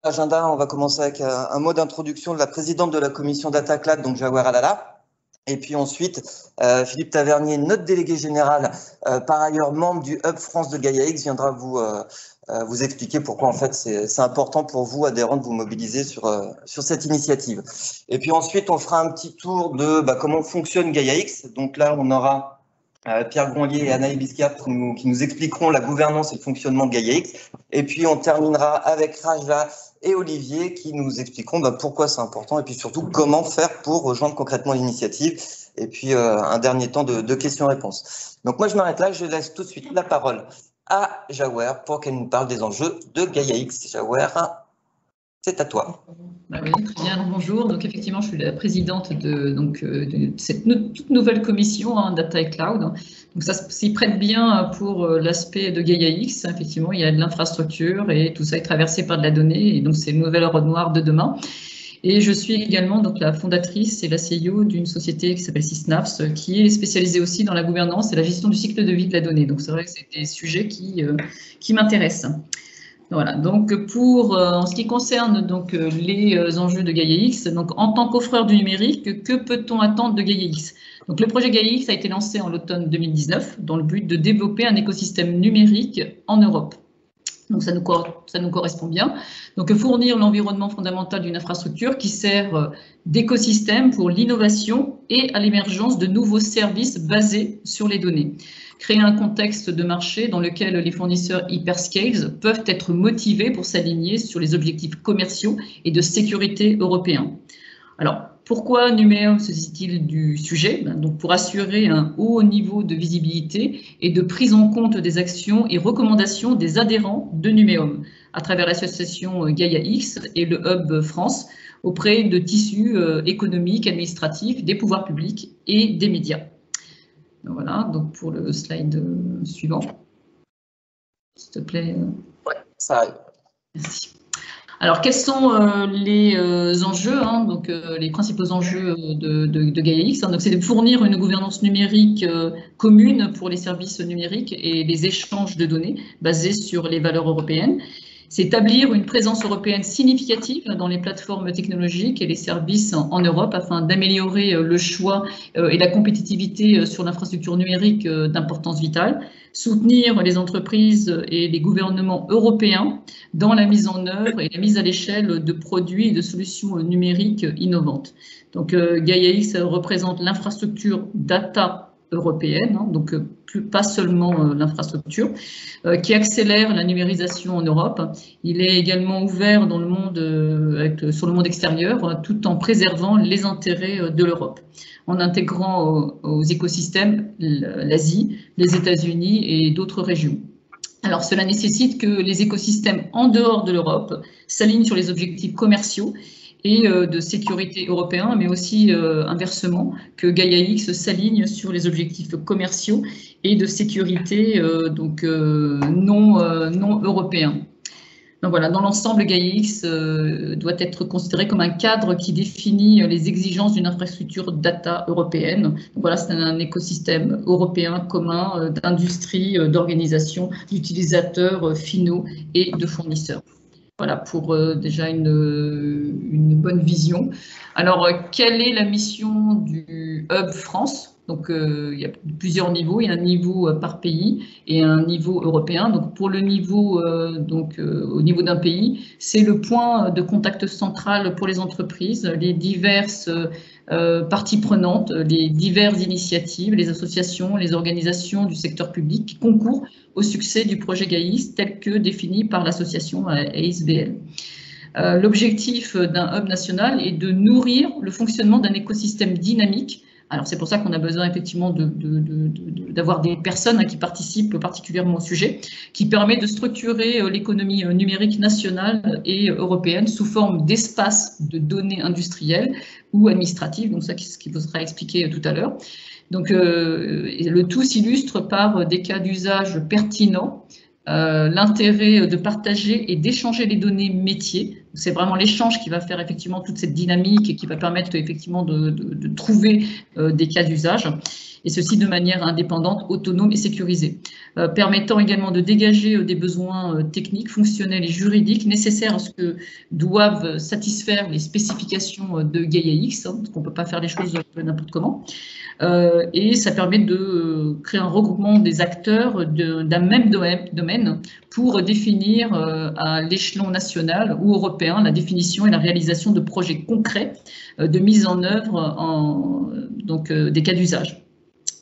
Agenda, on va commencer avec un mot d'introduction de la présidente de la commission Data Cloud, donc Jawahar Alala. Et puis ensuite, Philippe Tavernier, notre délégué général, par ailleurs membre du Hub France de GaiaX, viendra vous expliquer pourquoi en fait c'est important pour vous, adhérents, de vous mobiliser sur cette initiative. Et puis ensuite, on fera un petit tour de comment fonctionne GaiaX. Donc là, on aura Pierre Gronlier et Anaïs Biscap qui nous expliqueront la gouvernance et le fonctionnement de GaiaX. Et puis, on terminera avec Raja et Olivier qui nous expliqueront pourquoi c'est important et puis surtout comment faire pour rejoindre concrètement l'initiative. Et puis, un dernier temps de questions-réponses. Donc, moi, je m'arrête là. Je laisse tout de suite la parole à Jawahar pour qu'elle nous parle des enjeux de GaiaX. Jawahar, c'est à toi. Oui, très bien. Bonjour. Donc effectivement, je suis la présidente de cette toute nouvelle commission Data et Cloud. Donc ça s'y prête bien pour l'aspect de GaiaX. Effectivement, il y a de l'infrastructure et tout ça est traversé par de la donnée. Et donc c'est une nouvelle ordre noire de demain. Et je suis également donc la fondatrice et la CEO d'une société qui s'appelle Sysnaps, qui est spécialisée aussi dans la gouvernance et la gestion du cycle de vie de la donnée. Donc c'est vrai que c'est des sujets qui m'intéressent. Voilà, donc en ce qui concerne les enjeux de GaiaX, donc en tant qu'offreur du numérique, que peut-on attendre de GaiaX? Donc le projet GaiaX a été lancé en l'automne 2019 dans le but de développer un écosystème numérique en Europe. Donc ça nous correspond bien. Donc fournir l'environnement fondamental d'une infrastructure qui sert d'écosystème pour l'innovation et à l'émergence de nouveaux services basés sur les données. Créer un contexte de marché dans lequel les fournisseurs hyperscales peuvent être motivés pour s'aligner sur les objectifs commerciaux et de sécurité européens. Alors, pourquoi Numéum se saisit-il du sujet? Donc, pour assurer un haut niveau de visibilité et de prise en compte des actions et recommandations des adhérents de Numéum à travers l'association GaiaX et le Hub France auprès de tissus économiques, administratifs, des pouvoirs publics et des médias. Voilà, donc pour le slide suivant. S'il te plaît. Ouais, ça arrive. Merci. Alors, quels sont les enjeux, donc les principaux enjeux de GaiaX? Donc, c'est de fournir une gouvernance numérique commune pour les services numériques et les échanges de données basés sur les valeurs européennes. C'est établir une présence européenne significative dans les plateformes technologiques et les services en Europe afin d'améliorer le choix et la compétitivité sur l'infrastructure numérique d'importance vitale. Soutenir les entreprises et les gouvernements européens dans la mise en œuvre et la mise à l'échelle de produits et de solutions numériques innovantes. Donc GaiaX représente l'infrastructure data européenne, donc pas seulement l'infrastructure, qui accélère la numérisation en Europe. Il est également ouvert dans le monde, sur le monde extérieur, tout en préservant les intérêts de l'Europe, en intégrant aux écosystèmes l'Asie, les États-Unis et d'autres régions. Alors, cela nécessite que les écosystèmes en dehors de l'Europe s'alignent sur les objectifs commerciaux et de sécurité européens, mais aussi inversement, que GaiaX s'aligne sur les objectifs commerciaux et de sécurité non européens. Donc voilà, dans l'ensemble, GaiaX doit être considéré comme un cadre qui définit les exigences d'une infrastructure data européenne. Donc voilà, c'est un écosystème européen commun d'industrie, d'organisation, d'utilisateurs finaux et de fournisseurs. Voilà, pour déjà une bonne vision. Alors, quelle est la mission du Hub France? Donc, il y a plusieurs niveaux. Il y a un niveau par pays et un niveau européen. Donc, pour le niveau, au niveau d'un pays, c'est le point de contact central pour les entreprises, les diverses parties prenantes, les diverses initiatives, les associations, les organisations du secteur public qui concourent au succès du projet GaiaX tel que défini par l'association ASBL. L'objectif d'un hub national est de nourrir le fonctionnement d'un écosystème dynamique. Alors c'est pour ça qu'on a besoin effectivement d'avoir des personnes qui participent particulièrement au sujet, qui permet de structurer l'économie numérique nationale et européenne sous forme d'espaces de données industrielles ou administratives, donc ça ce qui vous sera expliqué tout à l'heure. Donc le tout s'illustre par des cas d'usage pertinents, l'intérêt de partager et d'échanger les données métiers. C'est vraiment l'échange qui va faire effectivement toute cette dynamique et qui va permettre effectivement de trouver des cas d'usage. et ceci de manière indépendante, autonome et sécurisée, permettant également de dégager des besoins techniques, fonctionnels et juridiques nécessaires à ce que doivent satisfaire les spécifications de Gaia-X, hein, parce qu'on ne peut pas faire les choses n'importe comment. Et ça permet de créer un regroupement des acteurs d'un même domaine pour définir à l'échelon national ou européen la définition et la réalisation de projets concrets de mise en œuvre des cas d'usage.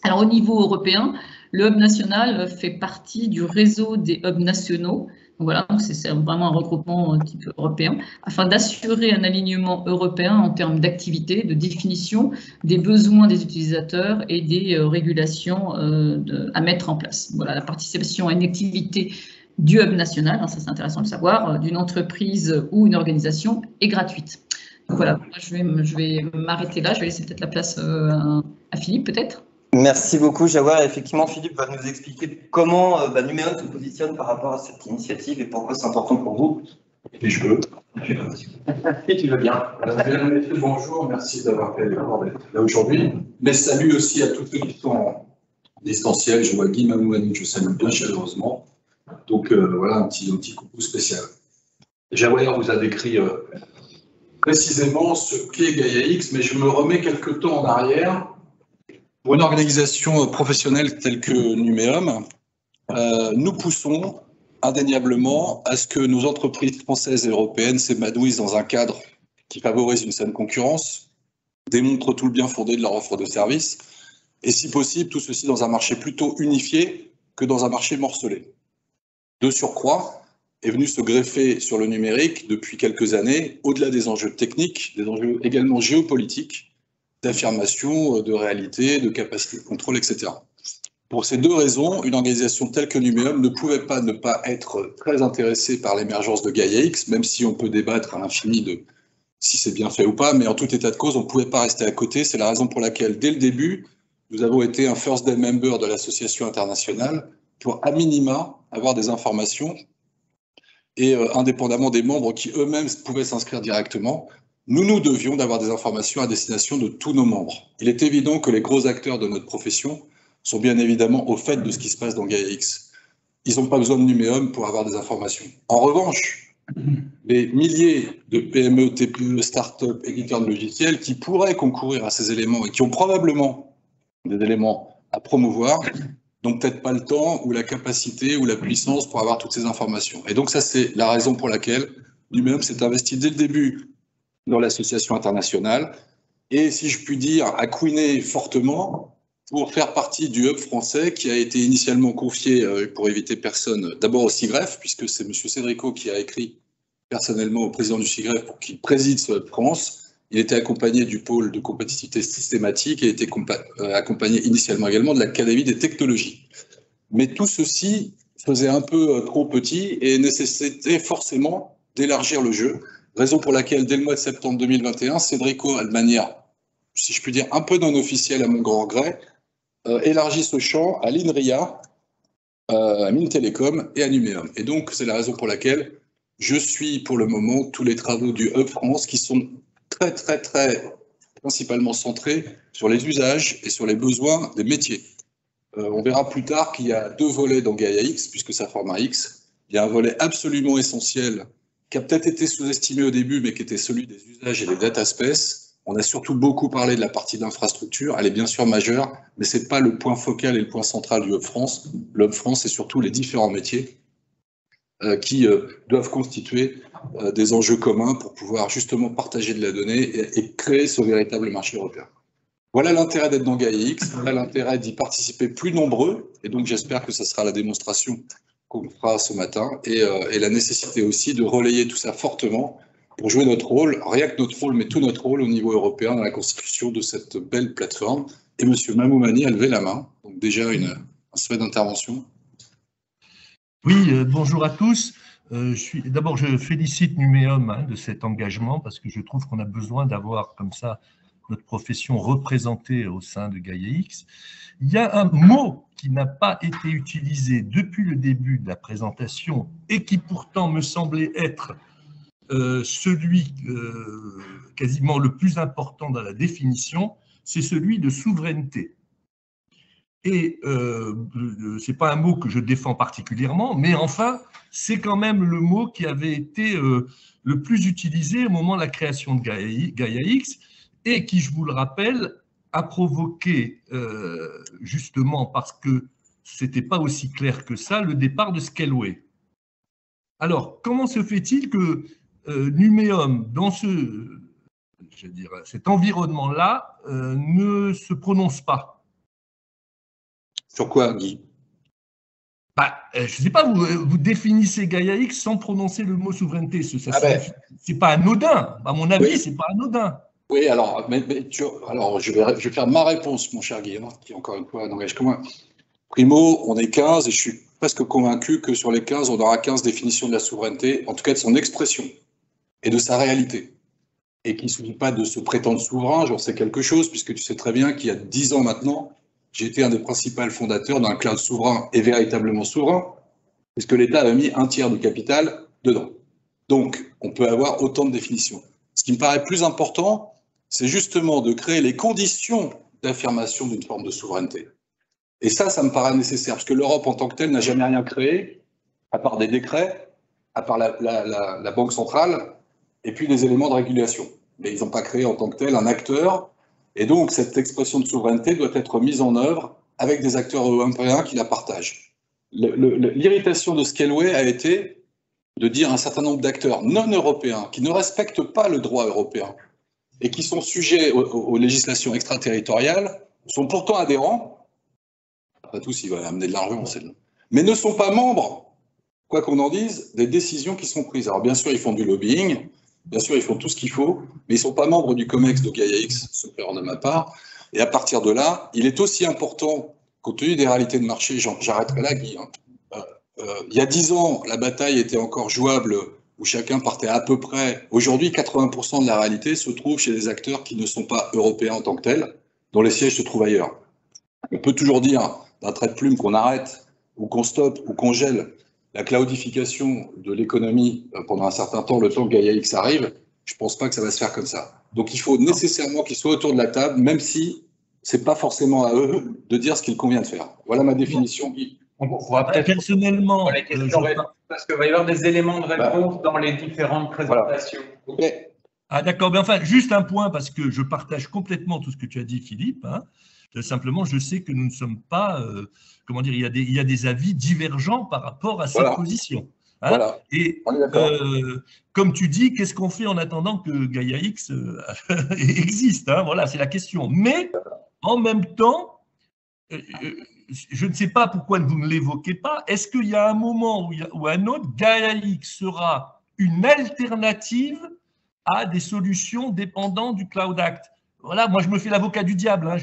Alors au niveau européen, le hub national fait partie du réseau des hubs nationaux. Donc voilà, c'est vraiment un regroupement type européen, afin d'assurer un alignement européen en termes d'activité, de définition des besoins des utilisateurs et des régulations à mettre en place. Voilà, la participation à une activité du hub national, hein, ça c'est intéressant de le savoir, d'une entreprise ou une organisation est gratuite. Donc voilà, je vais m'arrêter là, je vais laisser peut-être la place à Philippe peut-être. Merci beaucoup, Jawar. Effectivement, Philippe va nous expliquer comment Numéum se positionne par rapport à cette initiative et pourquoi c'est important pour vous. Et je peux. Et tu veux bien. Mesdames et messieurs, bonjour, merci d'avoir fait l'effort d'être là aujourd'hui. Mais salut aussi à tous ceux qui sont en distanciel. Je vois Guy Mamouani, je salue bien chaleureusement. Donc voilà un petit coucou spécial. Jawar vous a décrit précisément ce qu'est Gaia-X, mais je me remets quelques temps en arrière. Pour une organisation professionnelle telle que Numéum, nous poussons indéniablement à ce que nos entreprises françaises et européennes s'épanouissent dans un cadre qui favorise une saine concurrence, démontre tout le bien fondé de leur offre de services, et si possible, tout ceci dans un marché plutôt unifié que dans un marché morcelé. De surcroît, est venu se greffer sur le numérique depuis quelques années, au-delà des enjeux techniques, des enjeux également géopolitiques, d'affirmation, de réalité, de capacité de contrôle, etc. Pour ces deux raisons, une organisation telle que Numéum ne pouvait pas ne pas être très intéressée par l'émergence de Gaia-X, même si on peut débattre à l'infini de si c'est bien fait ou pas, mais en tout état de cause, on ne pouvait pas rester à côté. C'est la raison pour laquelle, dès le début, nous avons été un first day member de l'association internationale pour, à minima, avoir des informations et indépendamment des membres qui eux-mêmes pouvaient s'inscrire directement, nous devions d'avoir des informations à destination de tous nos membres. Il est évident que les gros acteurs de notre profession sont bien évidemment au fait de ce qui se passe dans Gaia-X. Ils n'ont pas besoin de Numéum pour avoir des informations. En revanche, les milliers de PME, TPE, start-up, éditeurs de logiciels qui pourraient concourir à ces éléments et qui ont probablement des éléments à promouvoir n'ont peut-être pas le temps ou la capacité ou la puissance pour avoir toutes ces informations. Et donc ça, c'est la raison pour laquelle Numéum s'est investi dès le début dans l'association internationale et, si je puis dire, a couiné fortement pour faire partie du hub français qui a été initialement confié, pour éviter personne, d'abord au CIGREF, puisque c'est M. Cédrico qui a écrit personnellement au président du CIGREF pour qu'il préside ce hub France. Il était accompagné du pôle de compétitivité systématique et était accompagné initialement également de l'Académie des technologies. Mais tout ceci faisait un peu trop petit et nécessitait forcément d'élargir le jeu. Raison pour laquelle, dès le mois de septembre 2021, Cédrico, de manière, si je puis dire, un peu non officielle à mon grand regret, élargit ce champ à l'INRIA, à Mintelecom et à Numéum. Et donc, c'est la raison pour laquelle je suis pour le moment tous les travaux du Hub France qui sont très principalement centrés sur les usages et sur les besoins des métiers. On verra plus tard qu'il y a deux volets dans Gaia-X, puisque ça forme un X. Il y a un volet absolument essentiel qui a peut-être été sous-estimé au début, mais qui était celui des usages et des data space. On a surtout beaucoup parlé de la partie d'infrastructure. Elle est bien sûr majeure, mais ce n'est pas le point focal et le point central du Hub France. Le Hub France, c'est surtout les différents métiers qui doivent constituer des enjeux communs pour pouvoir justement partager de la donnée et créer ce véritable marché européen. Voilà l'intérêt d'être dans Gaia-X, voilà l'intérêt d'y participer plus nombreux, et donc j'espère que ce sera la démonstration qu'on fera ce matin, et la nécessité aussi de relayer tout ça fortement pour jouer notre rôle, rien que notre rôle, mais tout notre rôle au niveau européen dans la constitution de cette belle plateforme. Et M. Mamoumani a levé la main, donc déjà un souhait d'intervention. Oui, bonjour à tous. D'abord, je félicite Numéum de cet engagement parce que je trouve qu'on a besoin d'avoir comme ça notre profession représentée au sein de Gaia-X. Il y a un mot qui n'a pas été utilisé depuis le début de la présentation et qui pourtant me semblait être celui quasiment le plus important dans la définition, c'est celui de souveraineté. Et c'est pas un mot que je défends particulièrement, mais enfin, c'est quand même le mot qui avait été le plus utilisé au moment de la création de Gaia X, et qui, je vous le rappelle, a provoqué, justement parce que c'était pas aussi clair que ça, le départ de Scaleway. Alors, comment se fait-il que Numéum, dans cet environnement-là, ne se prononce pas? Sur quoi, Guy? Je ne sais pas, vous définissez Gaia X sans prononcer le mot souveraineté. C'est pas anodin. À mon avis, c'est pas anodin. Oui, alors, alors je vais faire ma réponse, mon cher Guy, qui encore une fois n'engage que moi. Primo, on est 15 et je suis presque convaincu que sur les 15, on aura 15 définitions de la souveraineté, en tout cas de son expression et de sa réalité. Et qu'il ne suffit pas de se prétendre souverain, j'en sais quelque chose, puisque tu sais très bien qu'il y a 10 ans maintenant, j'ai été un des principaux fondateurs d'un cloud souverain et véritablement souverain, puisque l'État avait mis un tiers du capital dedans. Donc, on peut avoir autant de définitions. Ce qui me paraît plus important, c'est justement de créer les conditions d'affirmation d'une forme de souveraineté. Et ça me paraît nécessaire, parce que l'Europe en tant que telle n'a jamais rien créé, à part des décrets, à part la Banque centrale, et puis des éléments de régulation. Mais ils n'ont pas créé en tant que tel un acteur. Et donc, cette expression de souveraineté doit être mise en œuvre avec des acteurs européens qui la partagent. L'irritation de Scaleway a été de dire un certain nombre d'acteurs non européens qui ne respectent pas le droit européen et qui sont sujets aux législations extraterritoriales, sont pourtant adhérents, après tout, s'ils veulent amener de l'argent, mais ne sont pas membres, quoi qu'on en dise, des décisions qui sont prises. Alors bien sûr, ils font du lobbying, bien sûr, ils font tout ce qu'il faut, mais ils ne sont pas membres du COMEX de Gaia X, sauf erreur de ma part. Et à partir de là, il est aussi important, compte tenu des réalités de marché, j'arrêterai là, Guy. Il y a 10 ans, la bataille était encore jouable, où chacun partait à peu près. Aujourd'hui, 80% de la réalité se trouve chez des acteurs qui ne sont pas européens en tant que tels, dont les sièges se trouvent ailleurs. On peut toujours dire, d'un trait de plume, qu'on arrête, ou qu'on stoppe, ou qu'on gèle la cloudification de l'économie pendant un certain temps, le temps que Gaia X arrive. Je ne pense pas que ça va se faire comme ça. Donc il faut nécessairement qu'ils soient autour de la table, même si ce n'est pas forcément à eux de dire ce qu'il convient de faire. Voilà ma définition, Guy. On pourra peut-être personnellement, parce qu'il va y avoir des éléments de réponse dans les différentes présentations. Voilà. Okay. Ah d'accord, mais enfin, juste un point, parce que je partage complètement tout ce que tu as dit, Philippe. Simplement, je sais que nous ne sommes pas, comment dire, il y a des avis divergents par rapport à cette position. Voilà. Et comme tu dis, qu'est-ce qu'on fait en attendant que Gaia X existe? Voilà, c'est la question. Mais en même temps, je ne sais pas pourquoi vous ne l'évoquez pas. Est-ce qu'il y a un moment ou un autre, Gaia X sera une alternative à des solutions dépendant du Cloud Act? Voilà, moi je me fais l'avocat du diable. On va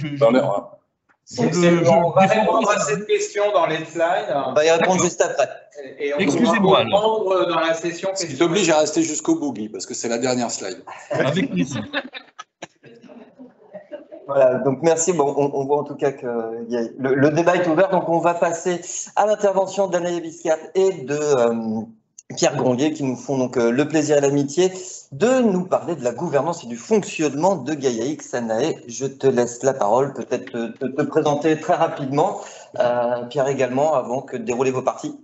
répondre à cette question dans les slides. On va y répondre juste après. Excusez-moi. Dans la session. Ce qui t'oblige à rester jusqu'au bout, Guy, parce que c'est la dernière slide. Avec plaisir. Voilà, donc merci. Bon, on voit en tout cas que le débat est ouvert, donc on va passer à l'intervention d'Anaïs Biscard et de Pierre Grondier qui nous font donc le plaisir et l'amitié de nous parler de la gouvernance et du fonctionnement de Gaia X. Anaïs, je te laisse la parole, peut-être te présenter très rapidement, Pierre également, avant que de dérouler vos parties.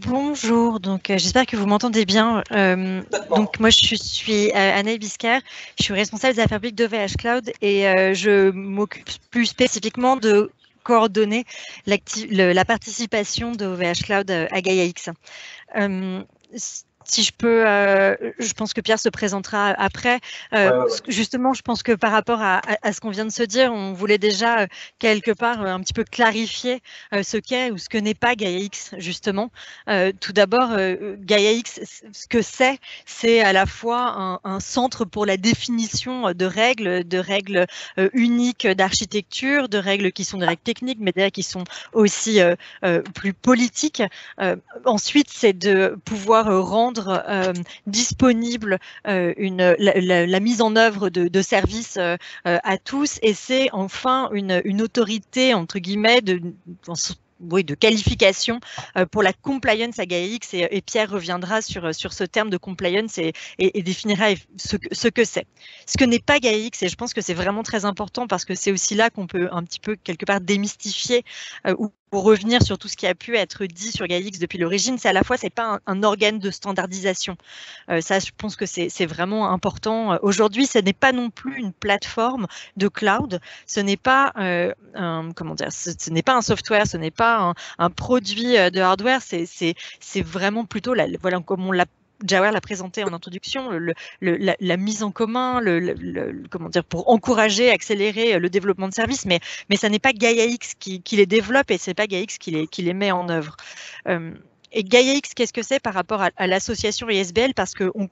Bonjour, donc j'espère que vous m'entendez bien. Donc moi je suis Anaïs Biscard, je suis responsable des affaires publiques d'OVH Cloud et je m'occupe plus spécifiquement de coordonner la participation de OVH Cloud à Gaia X. Si je peux, je pense que Pierre se présentera après. Justement, je pense que par rapport à ce qu'on vient de se dire, on voulait déjà quelque part un petit peu clarifier ce qu'est ou ce que n'est pas Gaia X, justement. Tout d'abord, Gaia X, ce que c'est à la fois un centre pour la définition de règles uniques d'architecture, de règles qui sont des règles techniques, mais des règles qui sont aussi plus politiques. Ensuite, c'est de pouvoir rendre disponible la mise en œuvre de services à tous, et c'est enfin une autorité entre guillemets qualification pour la compliance à GaiaX, et Pierre reviendra sur ce terme de compliance et définira ce que c'est. Ce que n'est pas GaiaX, et je pense que c'est vraiment très important parce que c'est aussi là qu'on peut un petit peu quelque part démystifier ou pour revenir sur tout ce qui a pu être dit sur GaiaX depuis l'origine, c'est à la fois, c'est pas un organe de standardisation. Ça, je pense que c'est vraiment important. Aujourd'hui, ce n'est pas non plus une plateforme de cloud, ce n'est pas ce n'est pas un software, ce n'est pas un produit de hardware, c'est vraiment plutôt, voilà, comme on l'a Jawahar l'a présenté en introduction, la mise en commun, comment dire, pour encourager, accélérer le développement de services, mais ça n'est pas GaiaX qui les développe et c'est pas GaiaX qui les met en œuvre. Et GaiaX, qu'est-ce que c'est par rapport à l'association ISBL? Parce qu'on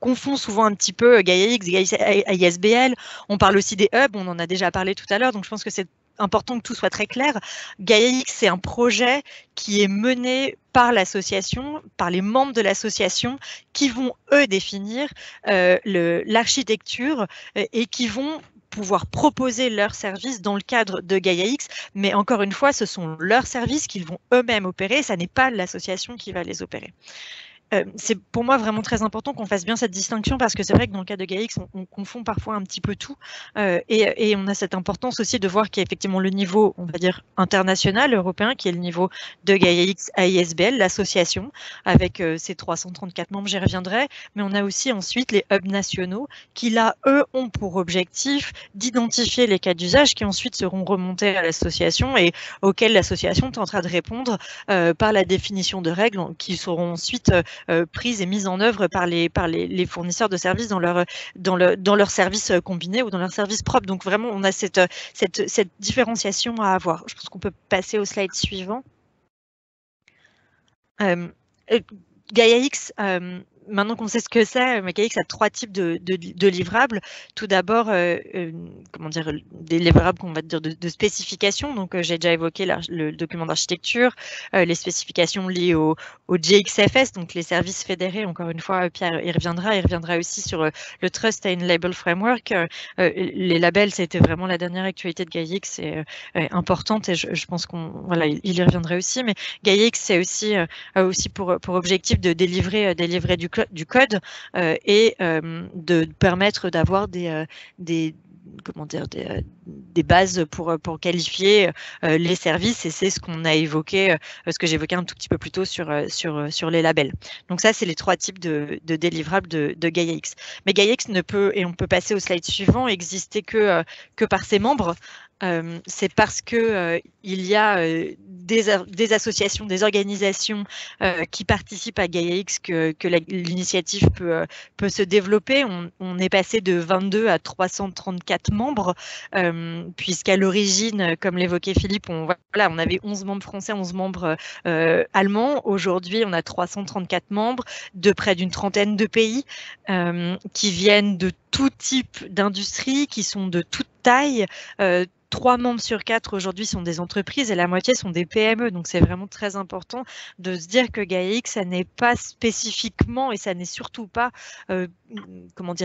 confond souvent un petit peu GaiaX, ISBL, on parle aussi des hubs, on en a déjà parlé tout à l'heure, donc je pense que c'est important que tout soit très clair. GaiaX, c'est un projet qui est mené par l'association, par les membres de l'association, qui vont, eux, définir l'architecture et qui vont pouvoir proposer leurs services dans le cadre de GaiaX, mais encore une fois, ce sont leurs services qu'ils vont eux-mêmes opérer, ça n'est pas l'association qui va les opérer. C'est pour moi vraiment très important qu'on fasse bien cette distinction parce que c'est vrai que dans le cas de GaiaX, on confond parfois un petit peu tout et on a cette importance aussi de voir qu'il y a effectivement le niveau, on va dire, international, européen, qui est le niveau de GaiaX à ISBL, l'association, avec ses 334 membres, j'y reviendrai, mais on a aussi ensuite les hubs nationaux qui là, eux, ont pour objectif d'identifier les cas d'usage qui ensuite seront remontés à l'association et auxquels l'association tentera de répondre par la définition de règles qui seront ensuite prises et mises en œuvre par les fournisseurs de services dans leur service combiné ou dans leur service propre. Donc vraiment, on a cette différenciation à avoir. Je pense qu'on peut passer au slide suivant. GaiaX, maintenant qu'on sait ce que c'est, GaiaX a 3 types de livrables. Tout d'abord, comment dire, des livrables qu'on va dire de spécification. Donc, j'ai déjà évoqué le document d'architecture, les spécifications liées au GXFS, donc les services fédérés. Encore une fois, Pierre y reviendra. Il reviendra aussi sur le Trust and Label Framework. Les labels, c'était vraiment la dernière actualité de GaiaX, c'est importante et je pense voilà, il y reviendra aussi. Mais GaiaX, c'est aussi pour objectif de délivrer du code et de permettre d'avoir des bases pour qualifier les services et c'est ce qu'on a évoqué, ce que j'évoquais un tout petit peu plus tôt sur les labels. Donc ça, c'est les 3 types de délivrables de GaiaX. Mais GaiaX ne peut, et on peut passer au slide suivant, exister que par ses membres. C'est parce que il y a des associations, des organisations qui participent à GaiaX que l'initiative peut se développer. On est passé de 22 à 334 membres, puisqu'à l'origine, comme l'évoquait Philippe, on avait 11 membres français, 11 membres allemands. Aujourd'hui, on a 334 membres de près d'une trentaine de pays qui viennent de tout type d'industrie, qui sont de toute taille. 3 membres sur 4 aujourd'hui sont des entreprises et la moitié sont des PME. Donc, c'est vraiment très important de se dire que GaiaX, ça n'est pas spécifiquement et ça n'est surtout pas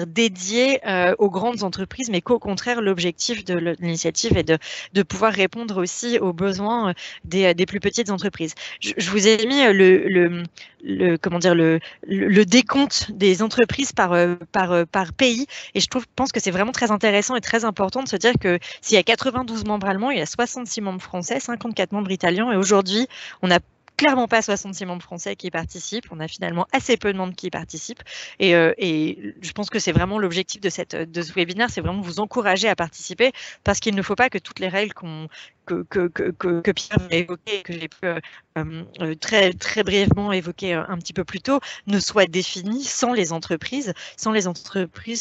dédié aux grandes entreprises, mais qu'au contraire, l'objectif de l'initiative est de pouvoir répondre aussi aux besoins des plus petites entreprises. Je vous ai mis le décompte des entreprises par pays et je pense que c'est vraiment très intéressant et très important de se dire que s'il y a 92 membres allemands, il y a 66 membres français, 54 membres italiens et aujourd'hui, on n'a clairement pas 66 membres français qui participent. On a finalement assez peu de membres qui participent. Et je pense que c'est vraiment l'objectif de ce webinaire, c'est vraiment vous encourager à participer parce qu'il ne faut pas que toutes les règles que Pierre a évoquées, que j'ai pu très, très brièvement évoquer un petit peu plus tôt, ne soient définies sans les entreprises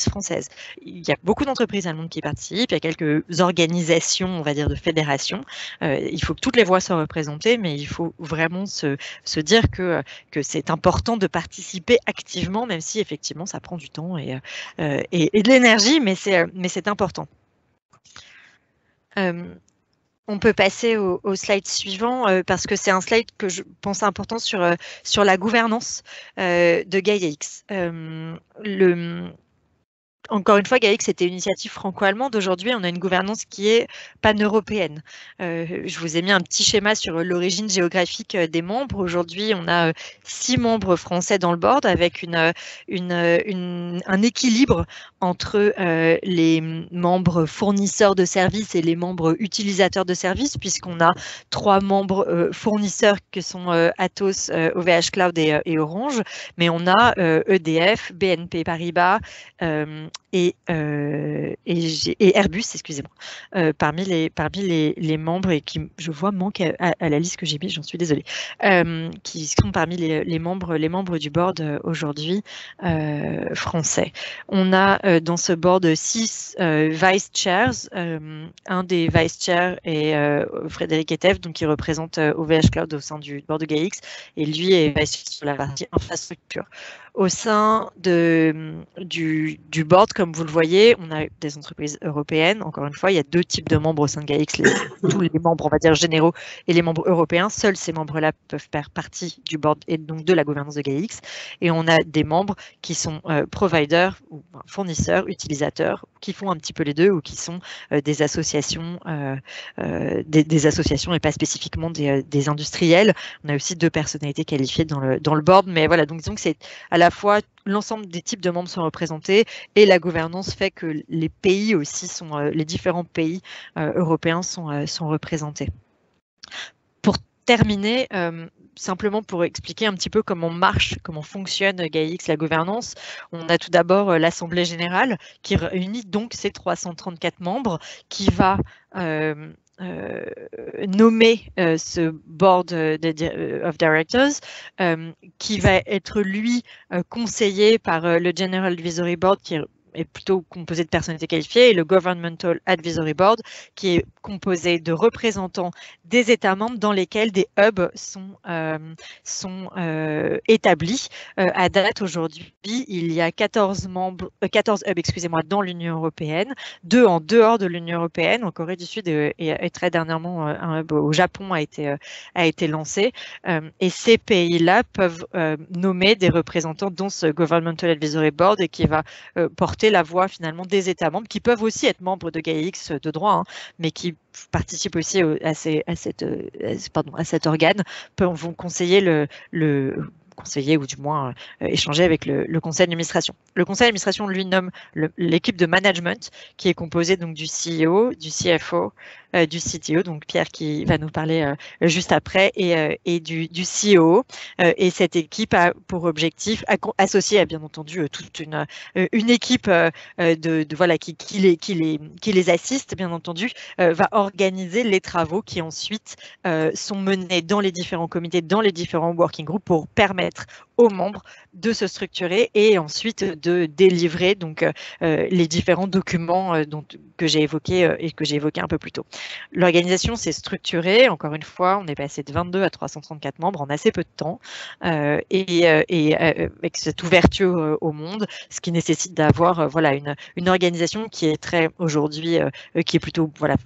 françaises. Il y a beaucoup d'entreprises allemandes qui participent, il y a quelques organisations, on va dire, de fédérations. Il faut que toutes les voix soient représentées, mais il faut vraiment se dire que c'est important de participer activement, même si effectivement ça prend du temps et de l'énergie, mais c'est important. On peut passer au slide suivant parce que c'est un slide que je pense important sur la gouvernance de GaiaX. encore une fois, GAIX, c'était une initiative franco-allemande. Aujourd'hui, on a une gouvernance qui est pan-européenne. Je vous ai mis un petit schéma sur l'origine géographique des membres. Aujourd'hui, on a 6 membres français dans le board avec un équilibre entre les membres fournisseurs de services et les membres utilisateurs de services, puisqu'on a 3 membres fournisseurs que sont Atos, OVH Cloud et Orange, mais on a EDF, BNP Paribas, et Airbus, excusez-moi, parmi les membres et qui, je vois, manquent à la liste que j'ai mise, j'en suis désolée, qui sont parmi les membres du board aujourd'hui français. On a dans ce board 6 vice chairs. Un des vice chairs est Frédéric Etef, donc qui représente OVH Cloud au sein du board de GAIX, et lui est vice chair sur la partie infrastructure. Au sein du board, comme vous le voyez, on a des entreprises européennes. Encore une fois, il y a 2 types de membres au sein de GAIX, tous les membres, on va dire, généraux et les membres européens. Seuls ces membres-là peuvent faire partie du board et donc de la gouvernance de GAIX. Et on a des membres qui sont providers, ou fournisseurs, utilisateurs, qui font un petit peu les deux ou qui sont des associations, des associations et pas spécifiquement des industriels. On a aussi 2 personnalités qualifiées dans le board. Mais voilà, donc disons que c'est à la fois l'ensemble des types de membres sont représentés et la gouvernance fait que les pays aussi sont, les différents pays européens sont représentés. Pour terminer, simplement pour expliquer un petit peu comment fonctionne GAIX, la gouvernance, on a tout d'abord l'Assemblée générale qui réunit donc ces 334 membres qui va nommer ce board of directors qui va être lui conseillé par le General Advisory Board qui est plutôt composé de personnalités qualifiées, et le Governmental Advisory Board, qui est composé de représentants des États membres dans lesquels des hubs sont établis. À date, aujourd'hui, il y a 14 hubs, excusez-moi, dans l'Union européenne, 2 en dehors de l'Union européenne, en Corée du Sud, et très dernièrement, un hub au Japon a été lancé. Et ces pays-là peuvent nommer des représentants dans ce Governmental Advisory Board et qui va porter la voix finalement des États membres qui peuvent aussi être membres de GAIX de droit, hein, mais qui participent aussi à cet organe, vont conseiller conseiller ou du moins échanger avec le conseil d'administration. Le conseil d'administration lui nomme l'équipe de management qui est composée donc du CEO, du CFO, du CTO, donc Pierre qui va nous parler juste après, et du CEO. Et cette équipe a pour objectif, associée à bien entendu toute une équipe voilà, qui les assiste, bien entendu, va organiser les travaux qui ensuite sont menés dans les différents comités, dans les différents working groups pour permettre aux membres de se structurer et ensuite de délivrer donc les différents documents que j'ai évoqués et que j'ai évoqués un peu plus tôt. L'organisation s'est structurée, encore une fois, on est passé de 22 à 334 membres en assez peu de temps et avec cette ouverture au monde, ce qui nécessite d'avoir voilà, une organisation qui est très aujourd'hui, qui est plutôt voilà,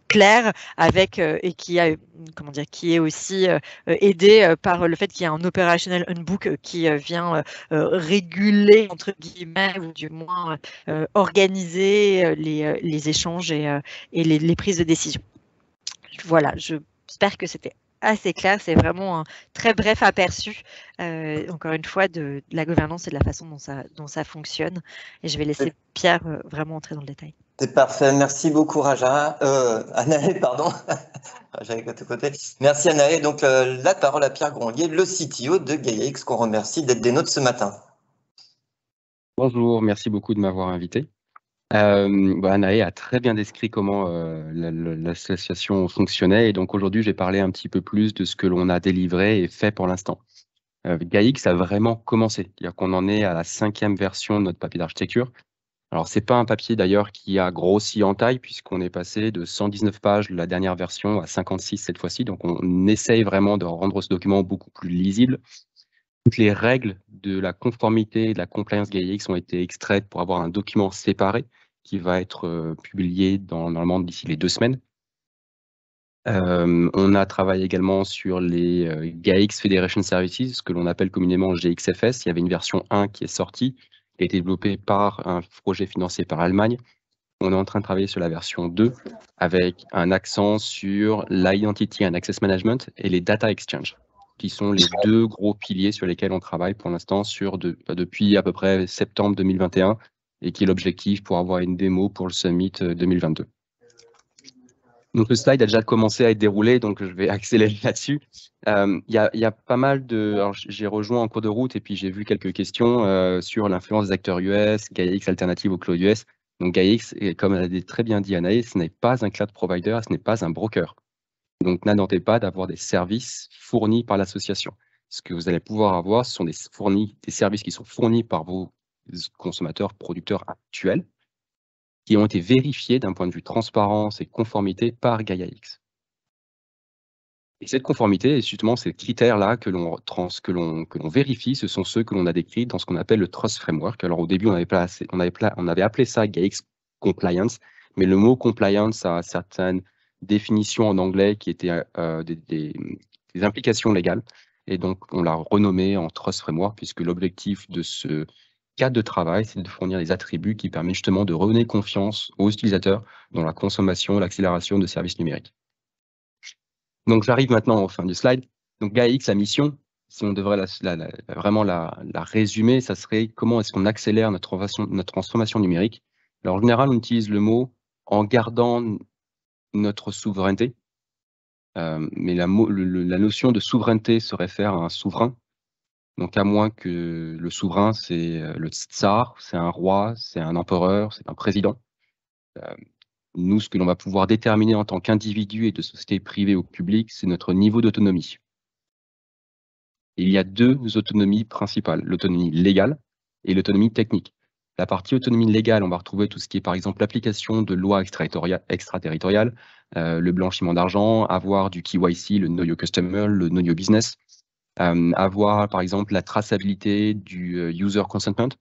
claire avec et qui est aussi aidé par le fait qu'il y a un operational handbook qui vient réguler entre guillemets ou du moins organiser les échanges et les prises de décision. Voilà, j'espère que c'était assez clair. C'est vraiment un très bref aperçu, encore une fois, de la gouvernance et de la façon dont ça fonctionne. Et je vais laisser Pierre vraiment entrer dans le détail. C'est parfait. Merci beaucoup, Anaë, pardon. Raja est à tes côtés. Merci, Anaë. Donc, la parole à Pierre Gronlier, le CTO de GAIX, qu'on remercie d'être des nôtres ce matin. Bonjour, merci beaucoup de m'avoir invité. Anaë a très bien décrit comment l'association fonctionnait, et donc aujourd'hui, je vais parler un petit peu plus de ce que l'on a délivré et fait pour l'instant. GAIX a vraiment commencé, c'est-à-dire qu'on en est à la 5e version de notre papier d'architecture. Alors, ce n'est pas un papier d'ailleurs qui a grossi en taille, puisqu'on est passé de 119 pages de la dernière version à 56 cette fois-ci. Donc, on essaye vraiment de rendre ce document beaucoup plus lisible. Toutes les règles de la conformité et de la compliance GAIX ont été extraites pour avoir un document séparé qui va être publié normalement d'ici les 2 semaines. On a travaillé également sur les GAIX Federation Services, ce que l'on appelle communément GXFS. Il y avait une version 1 qui est sortie, qui a été développé par un projet financé par l'Allemagne. On est en train de travailler sur la version 2 avec un accent sur l'Identity and Access Management et les Data Exchange, qui sont les deux gros piliers sur lesquels on travaille pour l'instant depuis à peu près septembre 2021 et qui est l'objectif pour avoir une démo pour le Summit 2022. Donc le slide a déjà commencé à être déroulé, donc je vais accélérer là-dessus. Il y a pas mal de... Alors j'ai rejoint en cours de route et puis j'ai vu quelques questions sur l'influence des acteurs US, GaiaX alternative au cloud US. Donc GaiaX, comme elle a très bien dit Anaïs, ce n'est pas un cloud provider, ce n'est pas un broker. Donc n'attendez pas d'avoir des services fournis par l'association. Ce que vous allez pouvoir avoir, ce sont des services qui sont fournis par vos consommateurs, producteurs actuels, qui ont été vérifiés d'un point de vue transparence et conformité par GaiaX. Et cette conformité, justement, ces critères-là que l'on vérifie, ce sont ceux que l'on a décrits dans ce qu'on appelle le Trust Framework. Alors au début, on avait appelé ça GaiaX Compliance, mais le mot compliance a certaines définitions en anglais qui étaient des implications légales. Et donc, on l'a renommé en Trust Framework, puisque l'objectif de ce cadre de travail, c'est de fournir des attributs qui permettent justement de redonner confiance aux utilisateurs dans la consommation, l'accélération de services numériques. Donc, j'arrive maintenant aux fin du slide. Donc, GaiaX, la mission, si on devrait vraiment la résumer, ça serait comment est-ce qu'on accélère notre transformation numérique. Alors, en général, on utilise le mot en gardant notre souveraineté. Mais la notion de souveraineté se réfère à un souverain. Donc, à moins que le souverain, c'est le tsar, c'est un roi, c'est un empereur, c'est un président. Nous, ce que l'on va pouvoir déterminer en tant qu'individu et de société privée ou publique, c'est notre niveau d'autonomie. Il y a deux autonomies principales, l'autonomie légale et l'autonomie technique. La partie autonomie légale, on va retrouver tout ce qui est par exemple l'application de lois extraterritoriales, le blanchiment d'argent, avoir du KYC, le Know Your Customer, le Know Your Business, avoir par exemple la traçabilité du user consentment,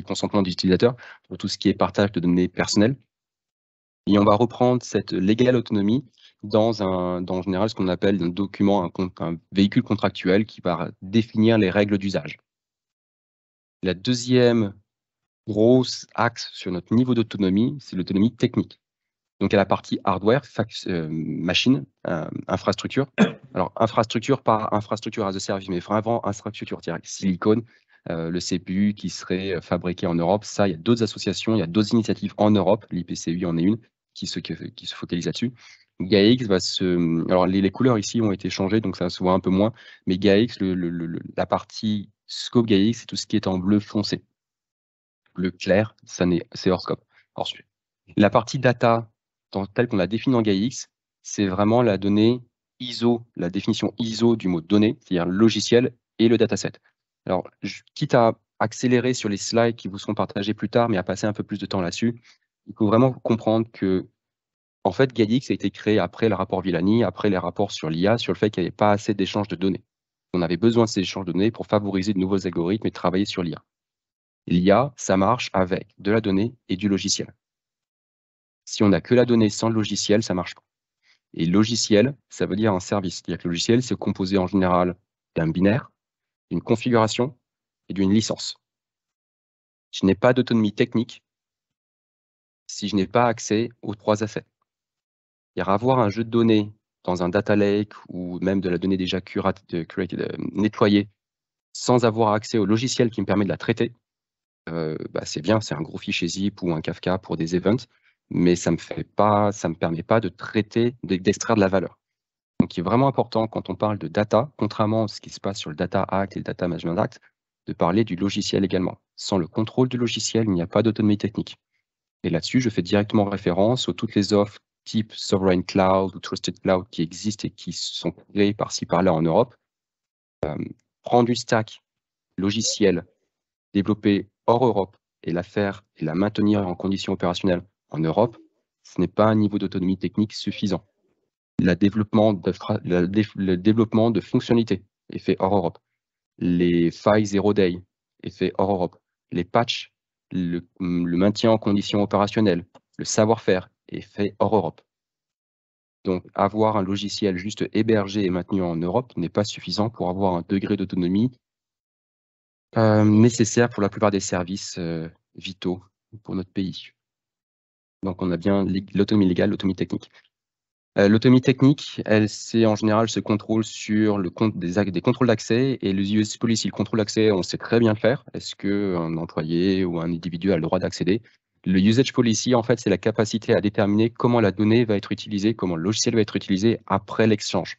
consentement des utilisateurs pour tout ce qui est partage de données personnelles. Et on va reprendre cette légale autonomie dans en général ce qu'on appelle un document, un véhicule contractuel qui va définir les règles d'usage. La deuxième grosse axe sur notre niveau d'autonomie, c'est l'autonomie technique. Donc, à la partie hardware, machine, infrastructure. Alors, infrastructure, pas infrastructure as a service, mais vraiment infrastructure direct, silicone, le CPU qui serait fabriqué en Europe. Ça, il y a d'autres associations, il y a d'autres initiatives en Europe, l'IPCUI en est une, qui se focalise là-dessus. GaiaX va alors, les couleurs ici ont été changées, donc ça se voit un peu moins, mais GaiaX, la partie scope GaiaX, c'est tout ce qui est en bleu foncé. Bleu clair, c'est hors scope, hors sujet. La partie data, telle qu'on l'a définie en GaiaX, c'est vraiment la donnée ISO, la définition ISO du mot données, c'est-à-dire le logiciel et le dataset. Alors, quitte à accélérer sur les slides qui vous seront partagés plus tard, mais à passer un peu plus de temps là-dessus, il faut vraiment comprendre que, en fait, GaiaX a été créé après le rapport Villani, après les rapports sur l'IA, sur le fait qu'il n'y avait pas assez d'échanges de données. On avait besoin de ces échanges de données pour favoriser de nouveaux algorithmes et travailler sur l'IA. L'IA, ça marche avec de la donnée et du logiciel. Si on n'a que la donnée sans le logiciel, ça ne marche pas. Et logiciel, ça veut dire un service. C'est-à-dire que le logiciel, c'est composé en général d'un binaire, d'une configuration et d'une licence. Je n'ai pas d'autonomie technique si je n'ai pas accès aux trois assets. C'est-à-dire avoir un jeu de données dans un data lake ou même de la donnée déjà nettoyée sans avoir accès au logiciel qui me permet de la traiter, c'est bien, c'est un gros fichier zip ou un Kafka pour des events, mais ça me permet pas de traiter, d'extraire de la valeur. Donc, il est vraiment important quand on parle de data, contrairement à ce qui se passe sur le Data Act et le Data Management Act, de parler du logiciel également. Sans le contrôle du logiciel, il n'y a pas d'autonomie technique. Et là-dessus, je fais directement référence aux toutes les offres type Sovereign Cloud ou Trusted Cloud qui existent et qui sont créées par-ci par-là en Europe. Prendre du stack logiciel développé hors Europe et la faire et la maintenir en conditions opérationnelles en Europe, ce n'est pas un niveau d'autonomie technique suffisant. Le développement de fonctionnalités est fait hors Europe. Les failles zero day est fait hors Europe. Les patchs, le maintien en conditions opérationnelles, le savoir-faire est fait hors Europe. Donc, avoir un logiciel juste hébergé et maintenu en Europe n'est pas suffisant pour avoir un degré d'autonomie nécessaires pour la plupart des services vitaux pour notre pays. Donc, on a bien l'autonomie légale, l'autonomie technique. L'autonomie technique, c'est en général se contrôle sur des contrôles d'accès, et le US Policy, le contrôle d'accès, on sait très bien le faire. Est-ce qu'un employé ou un individu a le droit d'accéder? Le Usage Policy, en fait, c'est la capacité à déterminer comment la donnée va être utilisée, comment le logiciel va être utilisé après l'exchange.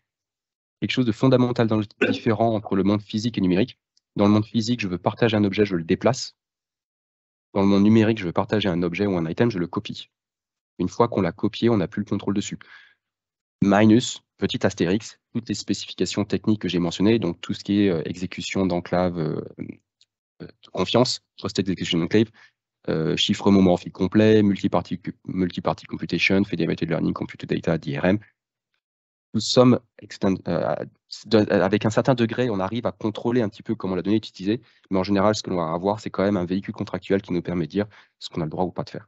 Quelque chose de fondamental différent entre le monde physique et numérique. Dans le monde physique, je veux partager un objet, je le déplace. Dans le monde numérique, je veux partager un objet ou un item, je le copie. Une fois qu'on l'a copié, on n'a plus le contrôle dessus. Minus, petit astérix, toutes les spécifications techniques que j'ai mentionnées, donc tout ce qui est exécution d'enclave de confiance, Trusted Execution Enclave, chiffrement morphique complet, multi-party computation, federated learning, compute data, DRM. Nous sommes, avec un certain degré, on arrive à contrôler un petit peu comment la donnée est utilisée, mais en général, ce que l'on va avoir, c'est quand même un véhicule contractuel qui nous permet de dire ce qu'on a le droit ou pas de faire.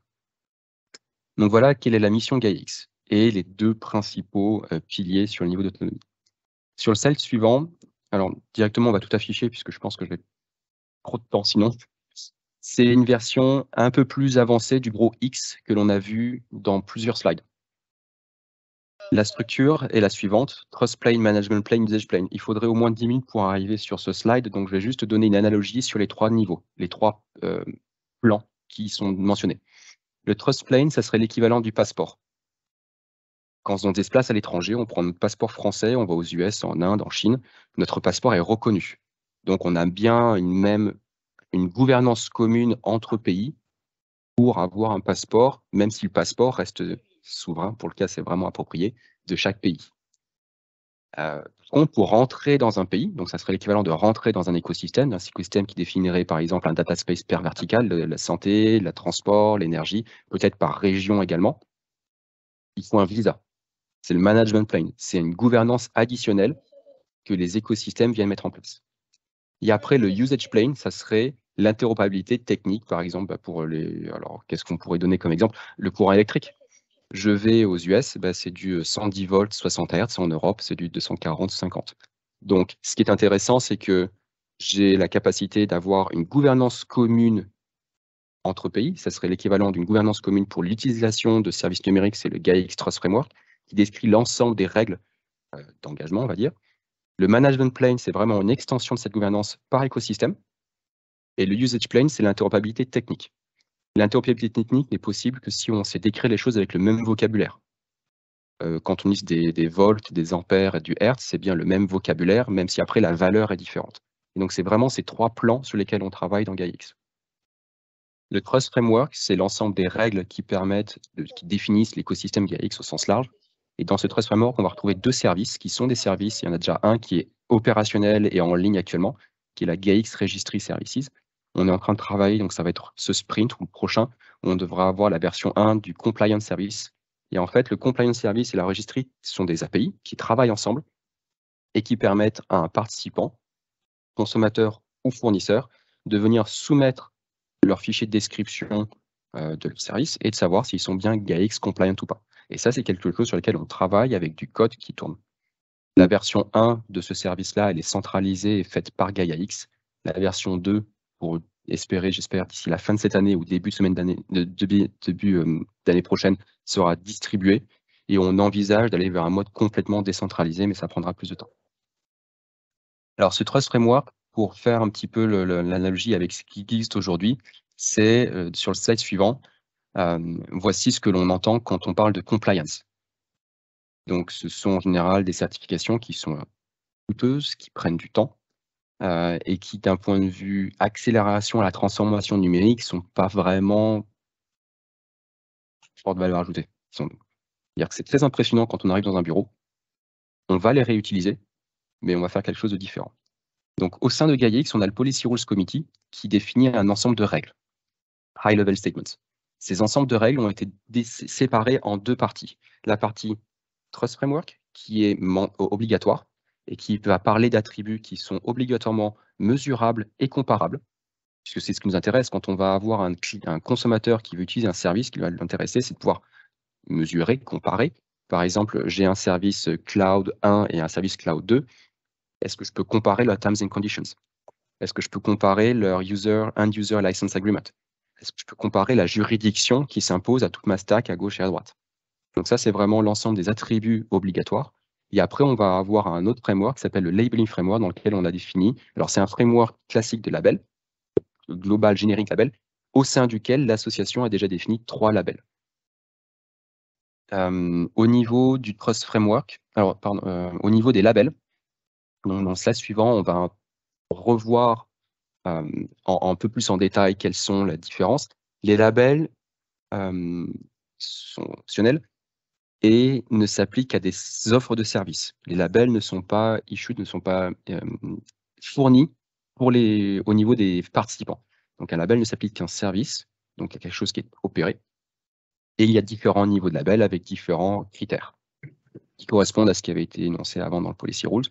Donc voilà, quelle est la mission GaiaX et les deux principaux piliers sur le niveau d'autonomie. Sur le slide suivant, alors directement, on va tout afficher puisque je pense que je vais trop de temps sinon. C'est une version un peu plus avancée du gros X que l'on a vu dans plusieurs slides. La structure est la suivante, Trust Plane, Management Plane, Usage Plane. Il faudrait au moins 10 minutes pour arriver sur ce slide, donc je vais juste donner une analogie sur les trois niveaux, les trois plans qui sont mentionnés. Le Trust Plane, ça serait l'équivalent du passeport. Quand on se déplace à l'étranger, on prend notre passeport français, on va aux US, en Inde, en Chine, notre passeport est reconnu. Donc on a bien une gouvernance commune entre pays pour avoir un passeport, même si le passeport reste souverain, pour le cas c'est vraiment approprié, de chaque pays. Pour rentrer dans un pays, donc ça serait l'équivalent de rentrer dans un écosystème qui définirait par exemple un data space per vertical, la santé, le transport, l'énergie, peut-être par région également, il faut un visa. C'est le management plane, c'est une gouvernance additionnelle que les écosystèmes viennent mettre en place. Et après, le usage plane, ça serait l'interopérabilité technique, par exemple, pour les... Alors, qu'est-ce qu'on pourrait donner comme exemple? Le courant électrique. Je vais aux US, c'est du 110 volts, 60 Hz. En Europe, c'est du 240, 50. Donc, ce qui est intéressant, c'est que j'ai la capacité d'avoir une gouvernance commune entre pays. Ça serait l'équivalent d'une gouvernance commune pour l'utilisation de services numériques. C'est le GaiaX Trust Framework, qui décrit l'ensemble des règles d'engagement, on va dire. Le management plane, c'est vraiment une extension de cette gouvernance par écosystème. Et le usage plane, c'est l'interopérabilité technique. L'interopérabilité technique n'est possible que si on sait décrire les choses avec le même vocabulaire. Quand on utilise des volts, des ampères et du hertz, c'est bien le même vocabulaire, même si après la valeur est différente. Et donc c'est vraiment ces trois plans sur lesquels on travaille dans GaiaX. Le Trust Framework, c'est l'ensemble des règles qui définissent l'écosystème GaiaX au sens large. Et dans ce Trust Framework, on va retrouver deux services qui sont des services. Il y en a déjà un qui est opérationnel et en ligne actuellement, qui est la GaiaX Registry Services. On est en train de travailler, donc ça va être ce sprint ou le prochain, où on devra avoir la version 1 du Compliance Service. Et en fait, le Compliance Service et la Registry sont des API qui travaillent ensemble et qui permettent à un participant, consommateur ou fournisseur, de venir soumettre leur fichier de description de leur service et de savoir s'ils sont bien GaiaX compliant ou pas. Et ça, c'est quelque chose sur lequel on travaille avec du code qui tourne. La version 1 de ce service-là, elle est centralisée et faite par GaiaX. La version 2, pour espérer, j'espère, d'ici la fin de cette année ou début d'année prochaine, sera distribuée. Et on envisage d'aller vers un mode complètement décentralisé, mais ça prendra plus de temps. Alors, ce Trust Framework, pour faire un petit peu l'analogie avec ce qui existe aujourd'hui, c'est sur le slide suivant. Voici ce que l'on entend quand on parle de compliance. Donc, ce sont en général des certifications qui sont coûteuses, qui prennent du temps et qui, d'un point de vue accélération à la transformation numérique, ne sont pas vraiment forte valeur ajoutée. C'est-à-dire que c'est très impressionnant quand on arrive dans un bureau, on va les réutiliser, mais on va faire quelque chose de différent. Donc, au sein de GaiaX, on a le Policy Rules Committee qui définit un ensemble de règles, High-Level Statements. Ces ensembles de règles ont été séparés en deux parties. La partie Trust Framework, qui est obligatoire et qui va parler d'attributs qui sont obligatoirement mesurables et comparables, puisque c'est ce qui nous intéresse quand on va avoir un consommateur qui veut utiliser un service, qui va l'intéresser, c'est de pouvoir mesurer, comparer. Par exemple, j'ai un service Cloud 1 et un service Cloud 2. Est-ce que je peux comparer leurs terms and conditions? Est-ce que je peux comparer leur End-User License Agreement? Est-ce que je peux comparer la juridiction qui s'impose à toute ma stack à gauche et à droite? Donc ça, c'est vraiment l'ensemble des attributs obligatoires. Et après, on va avoir un autre framework qui s'appelle le Labeling Framework, dans lequel on a défini, alors c'est un framework classique de label, global générique label, au sein duquel l'association a déjà défini 3 labels. Au niveau du Trust Framework, alors pardon, au niveau des labels, donc dans le slide suivant, on va revoir un peu plus en détail quelles sont les différences. Les labels sont optionnels et ne s'appliquent qu'à des offres de services. Les labels ne sont pas issued, ne sont pas fournis au niveau des participants. Donc un label ne s'applique qu'à un service, donc à quelque chose qui est opéré. Et il y a différents niveaux de labels avec différents critères qui correspondent à ce qui avait été énoncé avant dans le Policy Rules.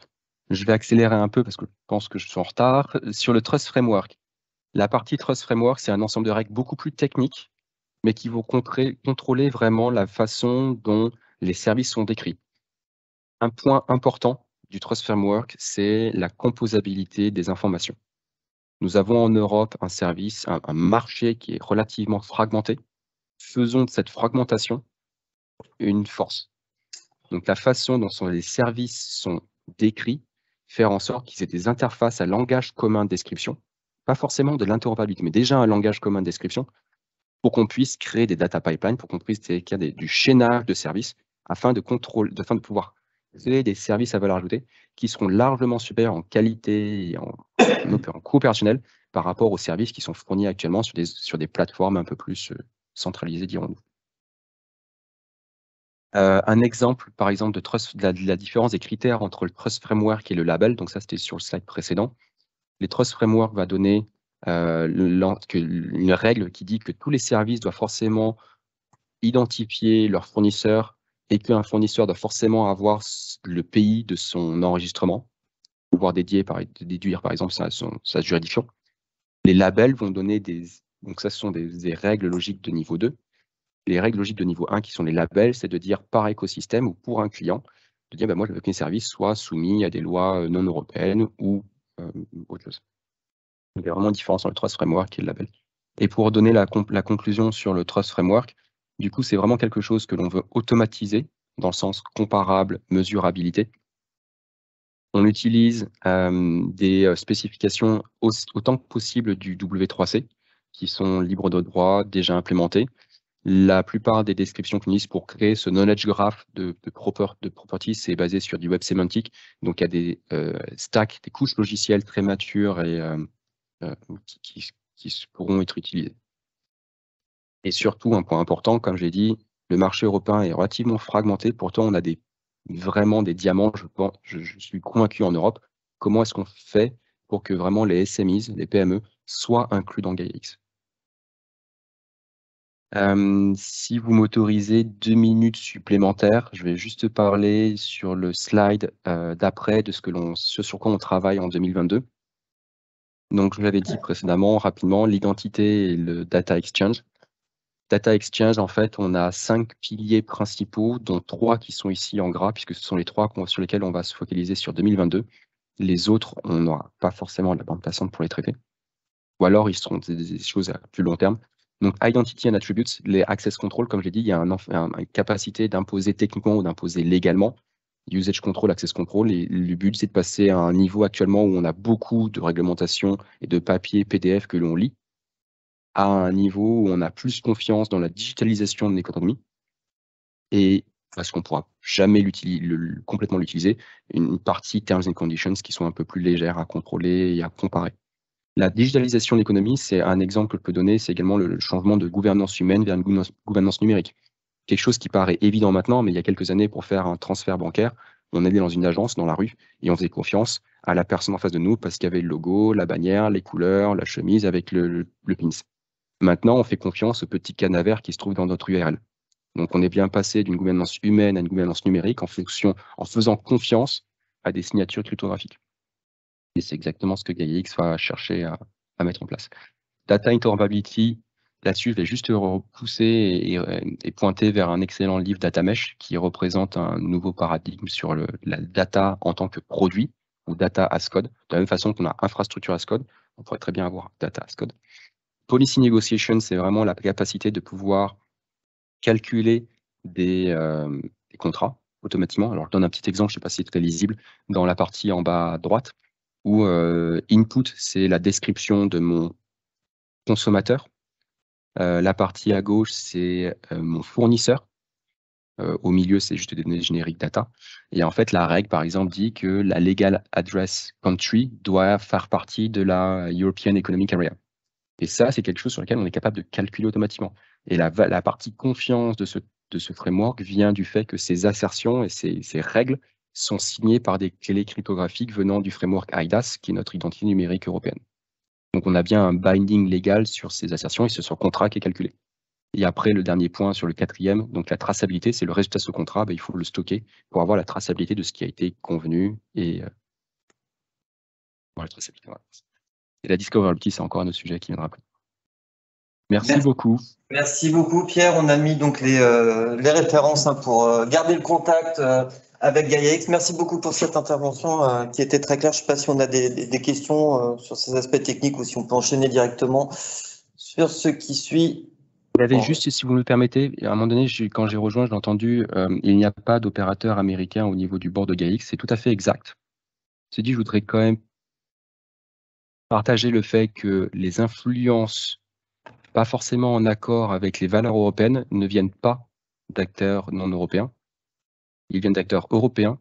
Je vais accélérer un peu parce que je pense que je suis en retard. Sur le Trust Framework, la partie Trust Framework, c'est un ensemble de règles beaucoup plus techniques, mais qui vont contrôler vraiment la façon dont les services sont décrits. Un point important du Trust Framework, c'est la composabilité des informations. Nous avons en Europe un service, un marché qui est relativement fragmenté. Faisons de cette fragmentation une force. Donc la façon dont les services sont décrits, faire en sorte qu'ils aient des interfaces à langage commun de description, pas forcément de l'interopérabilité, mais déjà un langage commun de description, pour qu'on puisse créer des data pipelines, pour qu'on puisse créer du chaînage de services, afin de pouvoir créer des services à valeur ajoutée qui seront largement supérieurs en qualité et en coût opérationnel par rapport aux services qui sont fournis actuellement sur des plateformes un peu plus centralisées, dirons-nous. Un exemple, par exemple, de la différence des critères entre le Trust Framework et le label, donc ça c'était sur le slide précédent. Les Trust Framework va donner une règle qui dit que tous les services doivent forcément identifier leur fournisseur et qu'un fournisseur doit forcément avoir le pays de son enregistrement, pouvoir déduire par exemple sa juridiction. Les labels vont donner donc ça ce sont des règles logiques de niveau 2. Les règles logiques de niveau 1 qui sont les labels, c'est de dire par écosystème ou pour un client, de dire moi je veux que mes services soient soumis à des lois non européennes ou autre chose. Donc il y a vraiment une différence entre le Trust Framework et le label. Et pour donner la conclusion sur le Trust Framework, du coup c'est vraiment quelque chose que l'on veut automatiser dans le sens comparable, mesurabilité. On utilise des spécifications autant que possible du W3C qui sont libres de droit, déjà implémentées. La plupart des descriptions qu'on utilise pour créer ce knowledge graph de properties, c'est basé sur du web sémantique. Donc, il y a des stacks, des couches logicielles très matures et qui pourront être utilisées. Et surtout, un point important, comme je l'ai dit, le marché européen est relativement fragmenté. Pourtant, on a vraiment des diamants, je suis convaincu en Europe. Comment est-ce qu'on fait pour que vraiment les SMEs, les PME, soient inclus dans GaiaX? Si vous m'autorisez 2 minutes supplémentaires, je vais juste parler sur le slide d'après de ce sur quoi on travaille en 2022. Donc, je l'avais dit précédemment, rapidement, l'identité et le data exchange. Data exchange, en fait, on a 5 piliers principaux, dont 3 qui sont ici en gras, puisque ce sont les 3 sur lesquels on va se focaliser sur 2022. Les autres, on n'aura pas forcément la bande passante pour les traiter. Ou alors, ils seront des choses à plus long terme. Donc, Identity and Attributes, les Access Control, comme je l'ai dit, il y a une capacité d'imposer techniquement ou d'imposer légalement. Usage Control, Access Control, et le but, c'est de passer à un niveau actuellement où on a beaucoup de réglementations et de papiers PDF que l'on lit, à un niveau où on a plus confiance dans la digitalisation de l'économie, et parce qu'on ne pourra jamais complètement l'utiliser, une partie Terms and Conditions qui sont un peu plus légères à contrôler et à comparer. La digitalisation de l'économie, c'est un exemple que je peux donner, c'est également le changement de gouvernance humaine vers une gouvernance numérique. Quelque chose qui paraît évident maintenant, mais il y a quelques années, pour faire un transfert bancaire, on allait dans une agence, dans la rue, et on faisait confiance à la personne en face de nous parce qu'il y avait le logo, la bannière, les couleurs, la chemise avec le pins. Maintenant, on fait confiance au petit canavert qui se trouve dans notre URL. Donc, on est bien passé d'une gouvernance humaine à une gouvernance numérique en faisant confiance à des signatures cryptographiques. Et c'est exactement ce que GaiaX va chercher à mettre en place. Data Interoperability, là-dessus, je vais juste repousser et pointer vers un excellent livre Data Mesh qui représente un nouveau paradigme sur la data en tant que produit ou data as code. De la même façon qu'on a infrastructure as code, On pourrait très bien avoir data as code. Policy negotiation, c'est vraiment la capacité de pouvoir calculer des contrats automatiquement. Alors, je donne un petit exemple, je ne sais pas si c'est très lisible, dans la partie en bas à droite, où input, c'est la description de mon consommateur. La partie à gauche, c'est mon fournisseur. Au milieu, c'est juste des données génériques data. Et en fait, la règle, par exemple, dit que la legal address country doit faire partie de la European Economic Area. Et ça, c'est quelque chose sur lequel on est capable de calculer automatiquement. Et la partie confiance de ce framework vient du fait que ces assertions et ces règles sont signées par des clés cryptographiques venant du framework IDAS, qui est notre identité numérique européenne. Donc, on a bien un binding légal sur ces assertions et c'est sur le contrat qui est calculé. Et après, le dernier point sur le quatrième, donc la traçabilité, c'est le résultat de ce contrat, il faut le stocker pour avoir la traçabilité de ce qui a été convenu. Et la traçabilité, voilà. Et la discoverability, c'est encore un autre sujet qui viendra après. Merci beaucoup. Merci beaucoup, Pierre. On a mis donc les références pour garder le contact avec GaiaX. Merci beaucoup pour cette intervention qui était très claire. Je ne sais pas si on a des questions sur ces aspects techniques ou si on peut enchaîner directement sur ce qui suit. Il y avait juste, si vous me le permettez, à un moment donné, quand j'ai rejoint, j'ai entendu il n'y a pas d'opérateur américain au niveau du board de GaiaX. C'est tout à fait exact. C'est dit, je voudrais quand même partager le fait que les influences pas forcément en accord avec les valeurs européennes ne viennent pas d'acteurs non européens. Ils viennent d'acteurs européens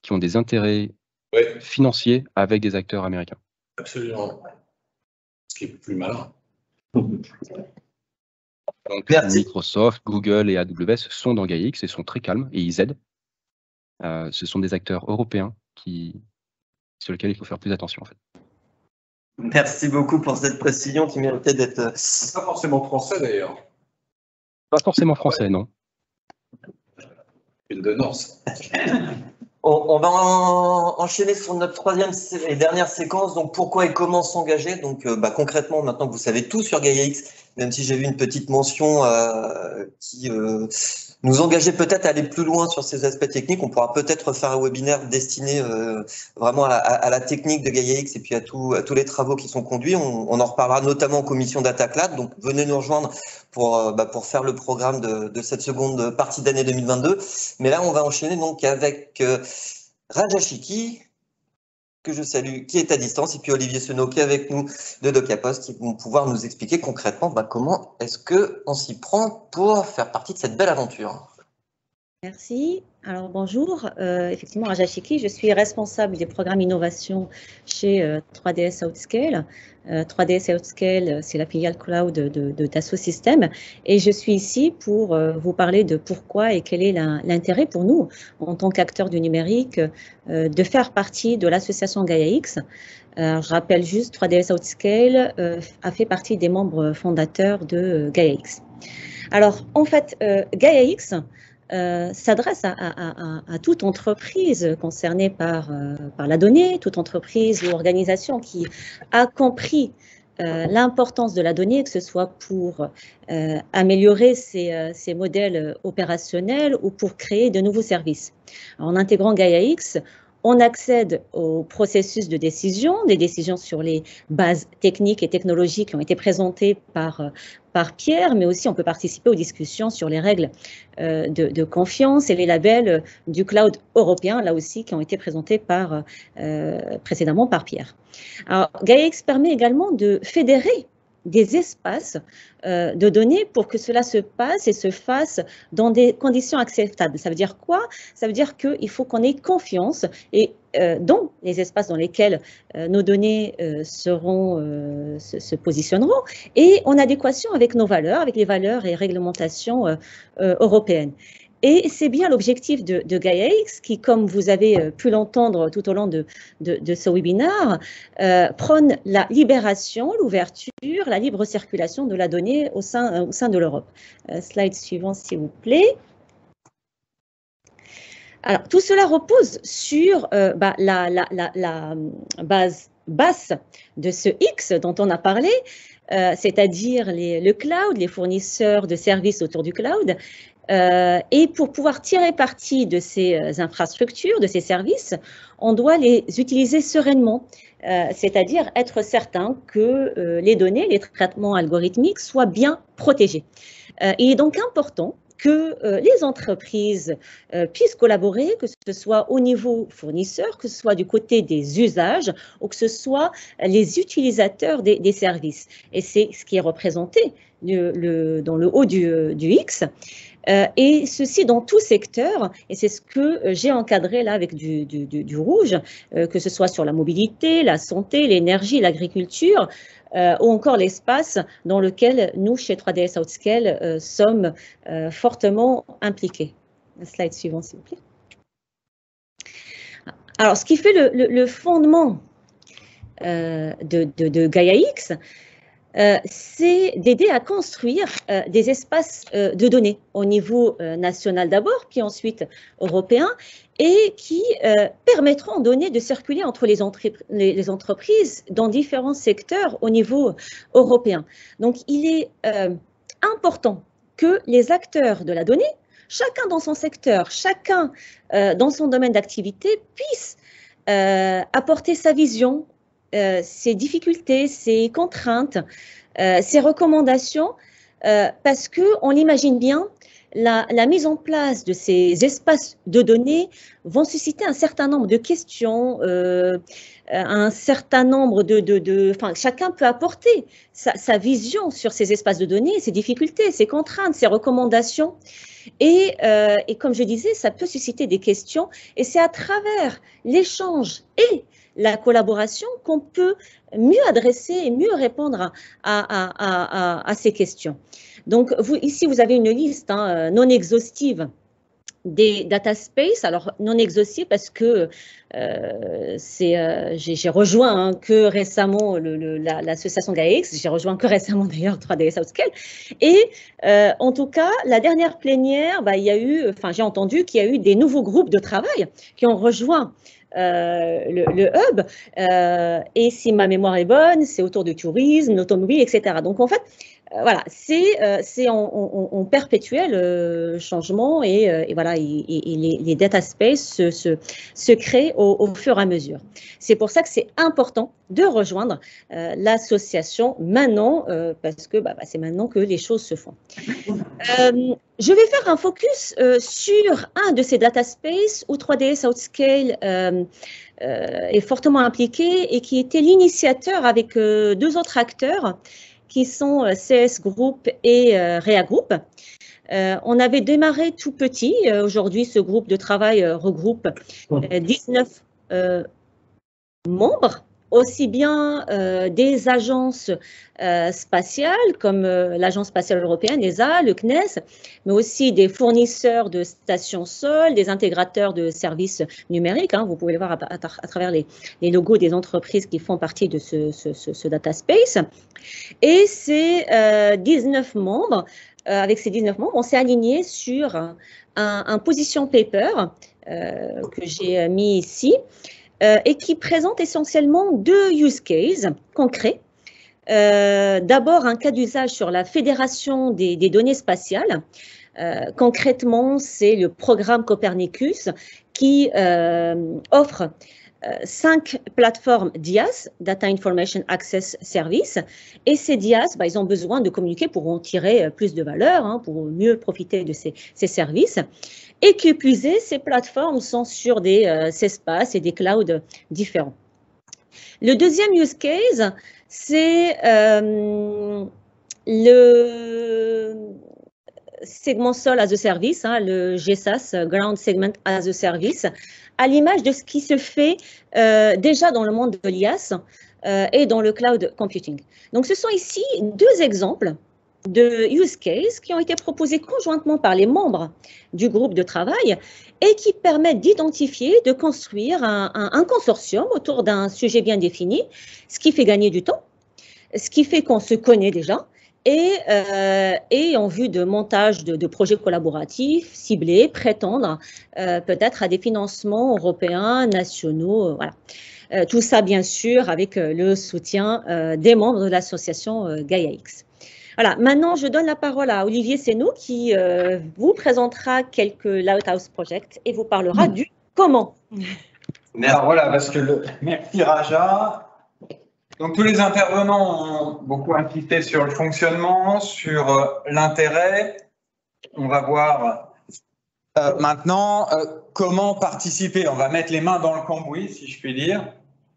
qui ont des intérêts financiers avec des acteurs américains. Absolument. Ce qui est plus malin. Donc, Microsoft, Google et AWS sont dans GaiaX et sont très calmes et ils aident. Ce sont des acteurs européens sur lesquels il faut faire plus attention en fait. Merci beaucoup pour cette précision qui méritait d'être... C'est pas forcément français d'ailleurs. Pas forcément français, non. Une donnance. On va enchaîner sur notre troisième et dernière séquence. Donc, pourquoi et comment s'engager? Donc, concrètement, maintenant que vous savez tout sur GaiaX, même si j'ai vu une petite mention qui nous engageait peut-être à aller plus loin sur ces aspects techniques, on pourra peut-être faire un webinaire destiné vraiment à la technique de GaiaX et puis à tous les travaux qui sont conduits. On en reparlera notamment en commission DataClad. Donc, venez nous rejoindre pour faire le programme de cette seconde partie d'année 2022. Mais là, on va enchaîner donc avec Rajashiki, que je salue, qui est à distance, et puis Olivier Senot, qui est avec nous de DocaPost, qui vont pouvoir nous expliquer concrètement comment est-ce qu'on s'y prend pour faire partie de cette belle aventure. Merci. Alors bonjour, effectivement Rajashiki, je suis responsable des programmes innovation chez 3DS Outscale. 3DS Outscale, c'est la filiale cloud de Dassault Systèmes et je suis ici pour vous parler de pourquoi et quel est l'intérêt pour nous en tant qu'acteurs du numérique de faire partie de l'association GaiaX. Je rappelle juste, 3DS Outscale a fait partie des membres fondateurs de GaiaX. Alors en fait, GaiaX s'adresse à toute entreprise concernée par la donnée, toute entreprise ou organisation qui a compris l'importance de la donnée, que ce soit pour améliorer ses modèles opérationnels ou pour créer de nouveaux services. En intégrant GaiaX, on accède au processus de décision, des décisions sur les bases techniques et technologiques qui ont été présentées par Pierre, mais aussi on peut participer aux discussions sur les règles de confiance et les labels du cloud européen, là aussi, qui ont été présentés précédemment par Pierre. Alors, GaiaX permet également de fédérer des espaces de données pour que cela se passe et se fasse dans des conditions acceptables. Ça veut dire quoi? Ça veut dire qu'il faut qu'on ait confiance et dans les espaces dans lesquels nos données se positionneront et en adéquation avec nos valeurs, avec les valeurs et réglementations européennes. Et c'est bien l'objectif de GaiaX qui, comme vous avez pu l'entendre tout au long de ce webinaire, prône la libération, l'ouverture, la libre circulation de la donnée au sein de l'Europe. Slide suivant, s'il vous plaît. Alors, tout cela repose sur la base basse de ce X dont on a parlé, c'est-à-dire le cloud, les fournisseurs de services autour du cloud, Et pour pouvoir tirer parti de ces infrastructures, de ces services, on doit les utiliser sereinement, c'est-à-dire être certain que les données, les traitements algorithmiques soient bien protégés. Il est donc important que les entreprises puissent collaborer, que ce soit au niveau fournisseur, que ce soit du côté des usages ou que ce soit les utilisateurs des services. Et c'est ce qui est représenté dans le haut du X. Et ceci dans tout secteur, et c'est ce que j'ai encadré là avec du rouge, que ce soit sur la mobilité, la santé, l'énergie, l'agriculture, ou encore l'espace dans lequel nous, chez 3DS Outscale, sommes fortement impliqués. La slide suivante, s'il vous plaît. Alors, ce qui fait le fondement de Gaia-X, c'est d'aider à construire des espaces de données au niveau national d'abord, puis ensuite européen, et qui permettront aux données de circuler entre les entreprises dans différents secteurs au niveau européen. Donc, il est important que les acteurs de la donnée, chacun dans son secteur, chacun dans son domaine d'activité, puissent apporter sa vision, ses difficultés, ses contraintes, ses recommandations, parce qu'on l'imagine bien, la mise en place de ces espaces de données vont susciter un certain nombre de questions, un certain nombre enfin, chacun peut apporter sa vision sur ces espaces de données, ses difficultés, ses contraintes, ses recommandations. Et comme je disais, ça peut susciter des questions, et c'est à travers l'échange et la collaboration qu'on peut mieux adresser et mieux répondre à ces questions. Donc, ici, vous avez une liste non exhaustive des data space. Alors, non exhaustive parce que j'ai rejoint que récemment l'association Gaia-X, j'ai rejoint que récemment d'ailleurs 3DS Outscale. Et en tout cas, la dernière plénière, il y a eu, enfin, j'ai entendu qu'il y a eu des nouveaux groupes de travail qui ont rejoint le hub, et si ma mémoire est bonne, c'est autour du tourisme, l'automobile, etc. Donc en fait, voilà, c'est en perpétuel changement, et voilà, les data space se créent au fur et à mesure. C'est pour ça que c'est important de rejoindre l'association maintenant, parce que c'est maintenant que les choses se font. Je vais faire un focus sur un de ces data space où 3DS Outscale est fortement impliqué et qui était l'initiateur avec deux autres acteurs qui sont CS Group et Rea Group. On avait démarré tout petit. Aujourd'hui, ce groupe de travail regroupe 19 membres, aussi bien des agences spatiales comme l'Agence spatiale européenne, ESA, le CNES, mais aussi des fournisseurs de stations sol, des intégrateurs de services numériques. Vous pouvez le voir à travers les logos des entreprises qui font partie de ce data space. Et ces 19 membres, avec ces 19 membres, on s'est aligné sur un position paper que j'ai mis ici, et qui présente essentiellement deux use cases concrets. D'abord, un cas d'usage sur la fédération des données spatiales. Concrètement, c'est le programme Copernicus qui offre 5 plateformes DIAS, Data Information Access Service, et ces DIAS, ils ont besoin de communiquer pour en tirer plus de valeur, pour mieux profiter de ces services. Et qui plus est, ces plateformes sont sur des espaces et des clouds différents. Le deuxième use case, c'est le segment Sol as a Service, le GSAS, Ground Segment as a Service, à l'image de ce qui se fait déjà dans le monde de l'IaaS et dans le cloud computing. Donc, ce sont ici deux exemples de use cases qui ont été proposés conjointement par les membres du groupe de travail et qui permettent d'identifier, de construire un consortium autour d'un sujet bien défini, ce qui fait gagner du temps, ce qui fait qu'on se connaît déjà, et en vue de montage de projets collaboratifs ciblés, prétendre peut-être à des financements européens, nationaux, voilà. Tout ça, bien sûr, avec le soutien des membres de l'association Gaia-X. Voilà, maintenant je donne la parole à Olivier Senou qui vous présentera quelques Lighthouse Projects et vous parlera du comment. Alors voilà, parce que merci Raja. Donc tous les intervenants ont beaucoup insisté sur le fonctionnement, sur l'intérêt. On va voir maintenant comment participer. On va mettre les mains dans le cambouis, si je puis dire,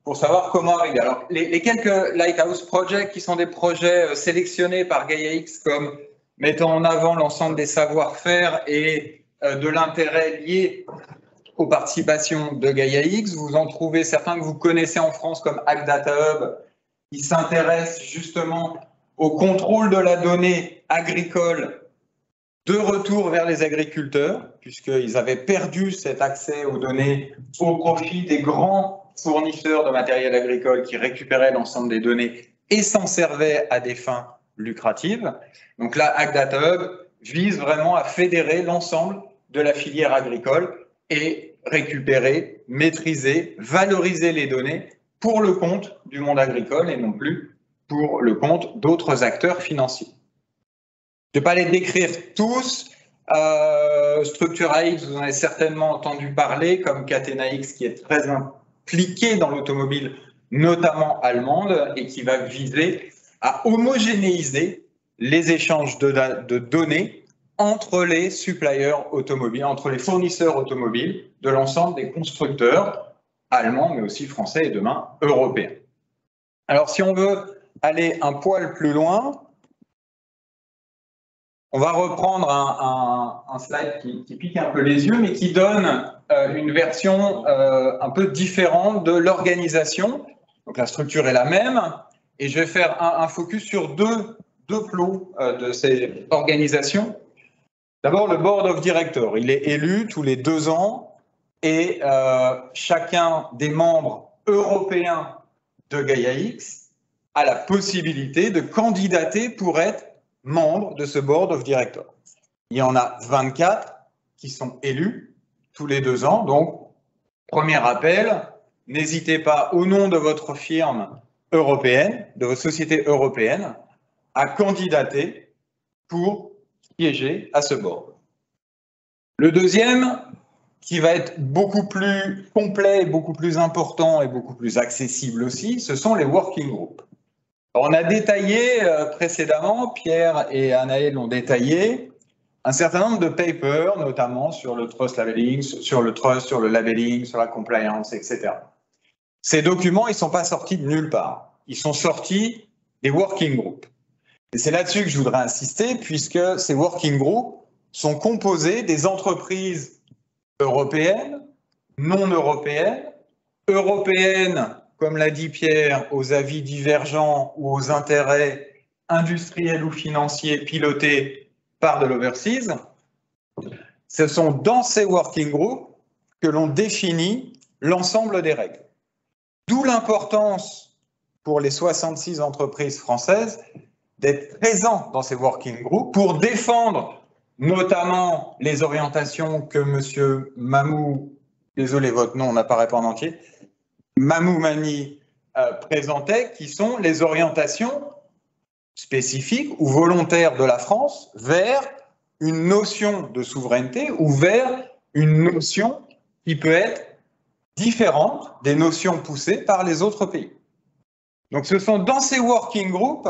pour savoir comment arriver. Alors les quelques Lighthouse Projects qui sont des projets sélectionnés par GaiaX comme mettant en avant l'ensemble des savoir-faire et de l'intérêt lié aux participations de GaiaX. Vous en trouvez certains que vous connaissez en France comme Hack Data Hub, qui s'intéressent justement au contrôle de la donnée agricole de retour vers les agriculteurs, puisqu'ils avaient perdu cet accès aux données au profit des grands fournisseurs de matériel agricole qui récupéraient l'ensemble des données et s'en servaient à des fins lucratives. Donc là, Hack Data Hub vise vraiment à fédérer l'ensemble de la filière agricole et récupérer, maîtriser, valoriser les données pour le compte du monde agricole et non plus pour le compte d'autres acteurs financiers. Je ne vais pas les décrire tous. Structure AX, vous en avez certainement entendu parler, comme Catena X qui est très impliqué dans l'automobile, notamment allemande, et qui va viser à homogénéiser les échanges de données entre les suppliers automobiles, entre les fournisseurs automobiles de l'ensemble des constructeurs allemands, mais aussi français et demain européens. Alors, si on veut aller un poil plus loin, on va reprendre un slide qui pique un peu les yeux, mais qui donne une version un peu différente de l'organisation. Donc, la structure est la même, et je vais faire un focus sur deux plots de ces organisations. D'abord, le Board of Directors. Il est élu tous les 2 ans et chacun des membres européens de GaiaX a la possibilité de candidater pour être membre de ce Board of Directors. Il y en a 24 qui sont élus tous les 2 ans. Donc, premier appel, n'hésitez pas, au nom de votre firme européenne, de votre société européenne, à candidater pour siéger à ce board. Le deuxième, qui va être beaucoup plus complet, beaucoup plus important et beaucoup plus accessible aussi, ce sont les working groups. On a détaillé précédemment, Pierre et Anaël l'ont détaillé, un certain nombre de papers, notamment sur le trust labeling, sur le labeling, sur la compliance, etc. Ces documents, ils ne sont pas sortis de nulle part. Ils sont sortis des working groups. Et c'est là-dessus que je voudrais insister, puisque ces working groups sont composés des entreprises européennes, non européennes, européennes, comme l'a dit Pierre, aux avis divergents ou aux intérêts industriels ou financiers pilotés par de l'overseas. Ce sont dans ces working groups que l'on définit l'ensemble des règles. D'où l'importance pour les 66 entreprises françaises d'être présents dans ces working groups pour défendre notamment les orientations que M. Mamou, désolé votre nom n'apparaît pas en entier, Mamou Mani présentait, qui sont les orientations spécifiques ou volontaires de la France vers une notion de souveraineté ou vers une notion qui peut être différente des notions poussées par les autres pays. Donc ce sont dans ces working groups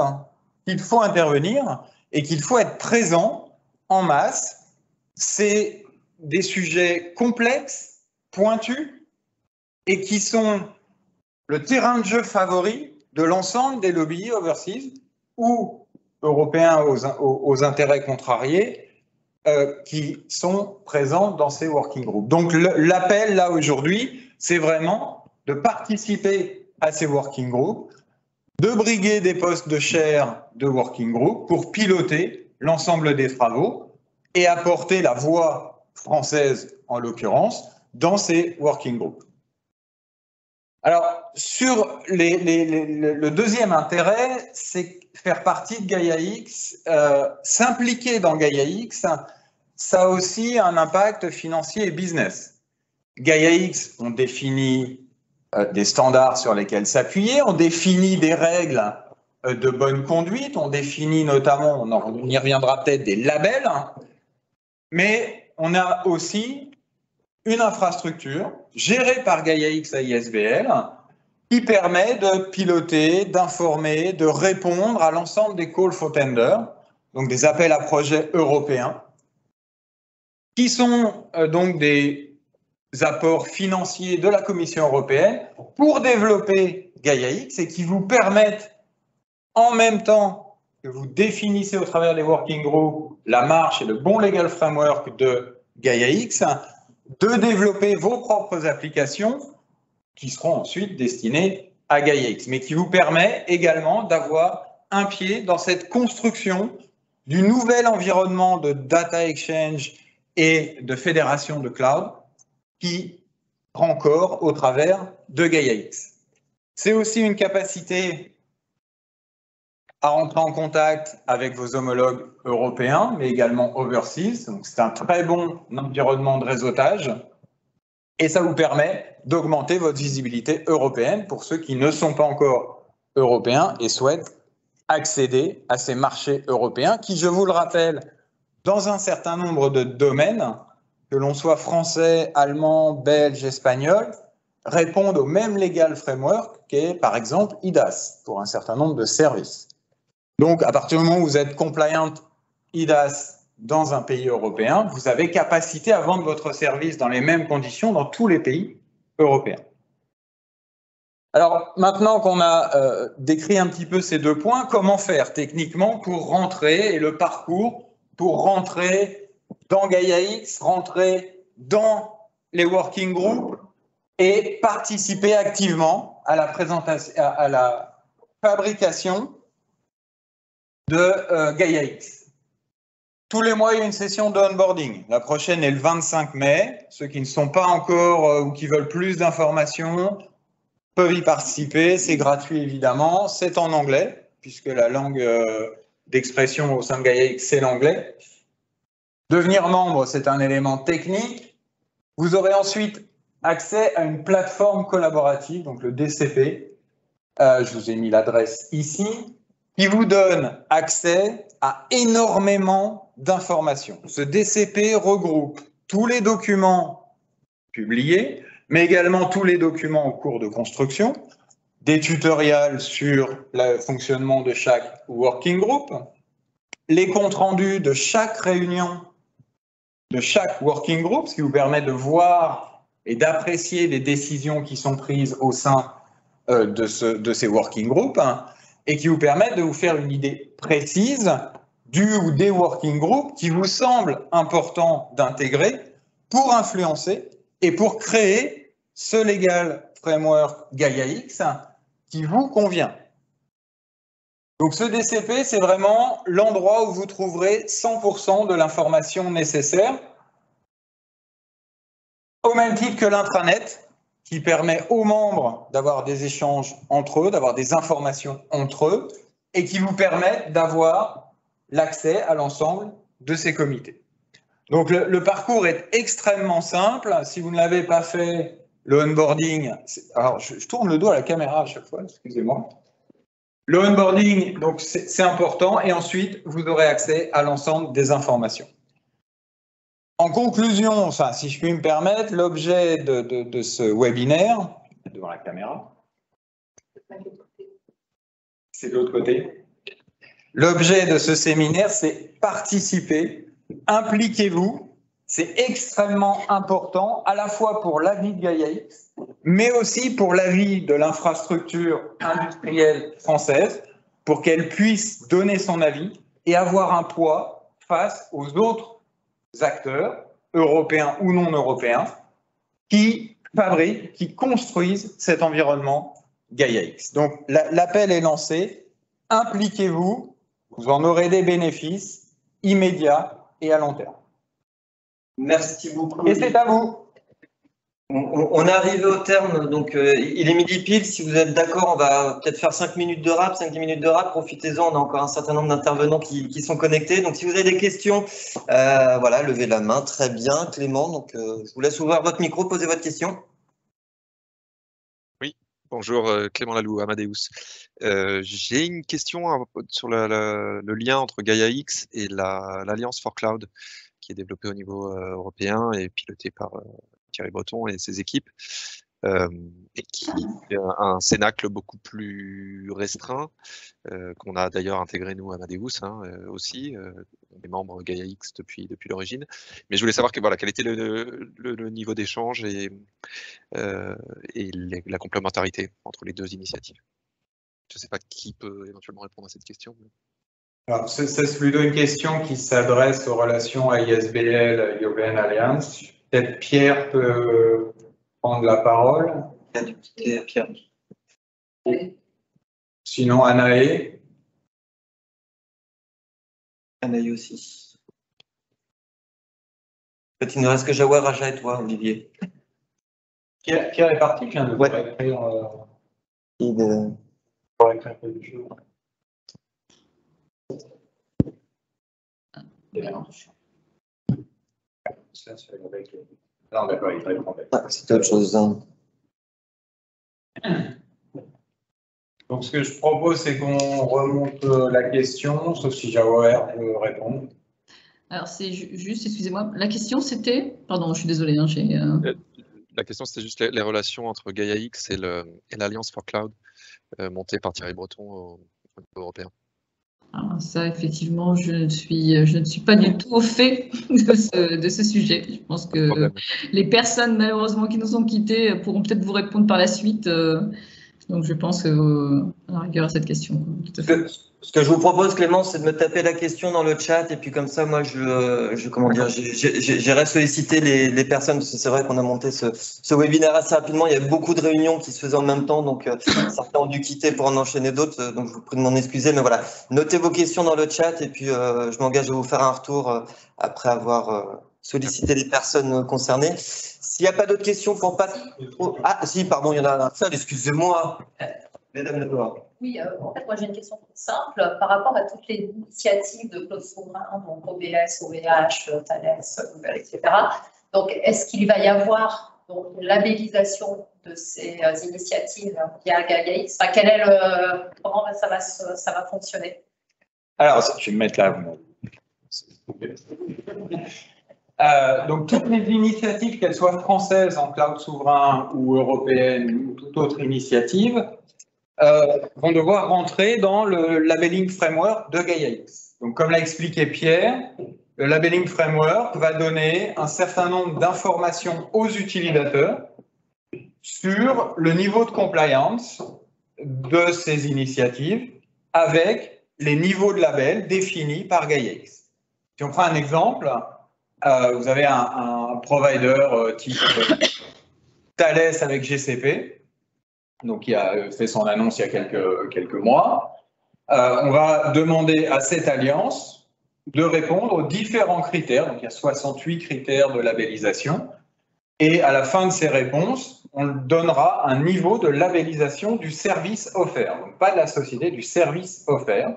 qu'il faut intervenir et qu'il faut être présent en masse. C'est des sujets complexes, pointus, et qui sont le terrain de jeu favori de l'ensemble des lobbies overseas ou européens aux intérêts contrariés qui sont présents dans ces working groups. Donc l'appel là aujourd'hui, c'est vraiment de participer à ces working groups, de briguer des postes de chair de working group pour piloter l'ensemble des travaux et apporter la voix française, en l'occurrence, dans ces working groups. Alors, sur le deuxième intérêt, c'est faire partie de GaiaX, s'impliquer dans GaiaX, ça a aussi un impact financier et business. GaiaX, on définit des standards sur lesquels s'appuyer, on définit des règles de bonne conduite. On définit notamment, on y reviendra peut-être, des labels, mais on a aussi une infrastructure gérée par GaiaX AISBL qui permet de piloter, d'informer, de répondre à l'ensemble des call for tender, donc des appels à projets européens, qui sont donc des apports financiers de la Commission européenne pour développer GaiaX et qui vous permettent, en même temps que vous définissez au travers des working groups la marche et le bon legal framework de GaiaX, de développer vos propres applications qui seront ensuite destinées à GaiaX, mais qui vous permet également d'avoir un pied dans cette construction du nouvel environnement de data exchange et de fédération de cloud qui prend corps au travers de GaiaX. C'est aussi une capacité à rentrer en contact avec vos homologues européens, mais également overseas. Donc c'est un très bon environnement de réseautage et ça vous permet d'augmenter votre visibilité européenne pour ceux qui ne sont pas encore européens et souhaitent accéder à ces marchés européens qui, je vous le rappelle, dans un certain nombre de domaines, que l'on soit français, allemand, belge, espagnol, répondent au même legal framework qu'est par exemple IDAS pour un certain nombre de services. Donc, à partir du moment où vous êtes compliant IDAS dans un pays européen, vous avez capacité à vendre votre service dans les mêmes conditions dans tous les pays européens. Alors, maintenant qu'on a décrit un petit peu ces deux points, comment faire techniquement pour rentrer et le parcours pour rentrer dans GaiaX, rentrer dans les working groups et participer activement à la présentation, à la fabrication de GaiaX. Tous les mois, il y a une session de onboarding. La prochaine est le 25 mai. Ceux qui ne sont pas encore ou qui veulent plus d'informations peuvent y participer. C'est gratuit, évidemment. C'est en anglais, puisque la langue d'expression au sein de GaiaX, c'est l'anglais. Devenir membre, c'est un élément technique. Vous aurez ensuite accès à une plateforme collaborative, donc le DCP. Je vous ai mis l'adresse ici, qui vous donne accès à énormément d'informations. Ce DCP regroupe tous les documents publiés, mais également tous les documents en cours de construction, des tutoriels sur le fonctionnement de chaque working group, les comptes rendus de chaque réunion de chaque working group, ce qui vous permet de voir et d'apprécier les décisions qui sont prises au sein de ces working groups, et qui vous permet de vous faire une idée précise du ou des working groups qui vous semble important d'intégrer pour influencer et pour créer ce legal framework GaiaX qui vous convient. Donc ce DCP, c'est vraiment l'endroit où vous trouverez 100% de l'information nécessaire, au même titre que l'intranet, qui permet aux membres d'avoir des échanges entre eux, d'avoir des informations entre eux, et qui vous permettent d'avoir l'accès à l'ensemble de ces comités. Donc le parcours est extrêmement simple. Si vous ne l'avez pas fait, le onboarding, alors je tourne le dos à la caméra à chaque fois, excusez-moi. Le onboarding, donc c'est important, et ensuite vous aurez accès à l'ensemble des informations. En conclusion, enfin, si je puis me permettre, l'objet de ce webinaire, devant la caméra, c'est de l'autre côté. L'objet de ce séminaire, c'est participer, impliquez-vous. C'est extrêmement important, à la fois pour l'avis de GaiaX, mais aussi pour l'avis de l'infrastructure industrielle française, pour qu'elle puisse donner son avis et avoir un poids face aux autres acteurs, européens ou non européens, qui fabriquent, qui construisent cet environnement GaiaX. Donc l'appel est lancé, impliquez-vous, vous en aurez des bénéfices immédiats et à long terme. Merci beaucoup. Et c'est à vous. On est arrivé au terme, donc il est midi pile. Si vous êtes d'accord, on va peut-être faire 5 minutes de rap, 5-10 minutes de rap. Profitez-en, on a encore un certain nombre d'intervenants qui sont connectés. Donc si vous avez des questions, voilà, levez la main. Très bien, Clément. Donc je vous laisse ouvrir votre micro, poser votre question. Oui, Bonjour, Clément Laloux, Amadeus. J'ai une question sur le lien entre Gaia-X et l'Alliance for Cloud, qui est développée au niveau européen et pilotée par Thierry Breton et ses équipes, et qui est un cénacle beaucoup plus restreint, qu'on a d'ailleurs intégré nous à Amadeus aussi, les membres Gaia-X depuis l'origine. Mais je voulais savoir quel était le niveau d'échange et la complémentarité entre les deux initiatives. Je ne sais pas qui peut éventuellement répondre à cette question. Alors, c'est plutôt une question qui s'adresse aux relations ISBL, European Alliance. Peut-être Pierre peut prendre la parole. Pierre. Sinon, Anaë. Anaï aussi. En fait, il ne reste que Jawar, Raja et toi, Olivier. Pierre est parti, je viens de vous écrire quelque chose. Non, d'accord, il répond. C'était autre chose. Donc, ce que je propose, c'est qu'on remonte la question, sauf si Jawar veut répondre. Alors, c'est juste, excusez-moi, la question c'était, pardon, je suis désolée, La question c'était juste les relations entre Gaia-X et l'Alliance for Cloud, montée par Thierry Breton au niveau européen. Alors ça, effectivement, je ne suis pas du tout au fait de ce sujet. Je pense que les personnes, malheureusement, qui nous ont quittés pourront peut-être vous répondre par la suite. Donc, je pense à la rigueur à cette question. Tout à fait. Ce que je vous propose, Clément, c'est de me taper la question dans le chat et puis comme ça, moi, j'irai solliciter les personnes parce que c'est vrai qu'on a monté ce webinaire assez rapidement. Il y a beaucoup de réunions qui se faisaient en même temps, donc certains ont dû quitter pour en enchaîner d'autres. Donc, je vous prie de m'en excuser, mais voilà, notez vos questions dans le chat et puis je m'engage à vous faire un retour après avoir sollicité les personnes concernées. S'il n'y a pas d'autres questions pour pas trop... Ah, si, pardon, il y en a un seul, excusez-moi. Mesdames, d'abord. Oui, en fait, moi j'ai une question toute simple par rapport à toutes les initiatives de Claude Souverain, donc OBS, OVH, Thales, Google, etc. Donc, est-ce qu'il va y avoir donc une labellisation de ces initiatives via Gaia-X? Enfin, comment ça va fonctionner? Alors, je vais me mettre là. Donc, toutes les initiatives, qu'elles soient françaises en cloud souverain ou européennes ou toute autre initiative, vont devoir rentrer dans le labeling framework de Gaia-X. Donc, comme l'a expliqué Pierre, le labeling framework va donner un certain nombre d'informations aux utilisateurs sur le niveau de compliance de ces initiatives avec les niveaux de label définis par Gaia-X. Si on prend un exemple, vous avez un provider type Thales avec GCP, donc qui a fait son annonce il y a quelques mois. On va demander à cette alliance de répondre aux différents critères. Donc il y a 68 critères de labellisation. Et à la fin de ces réponses, on donnera un niveau de labellisation du service offert. Donc pas de la société, du service offert,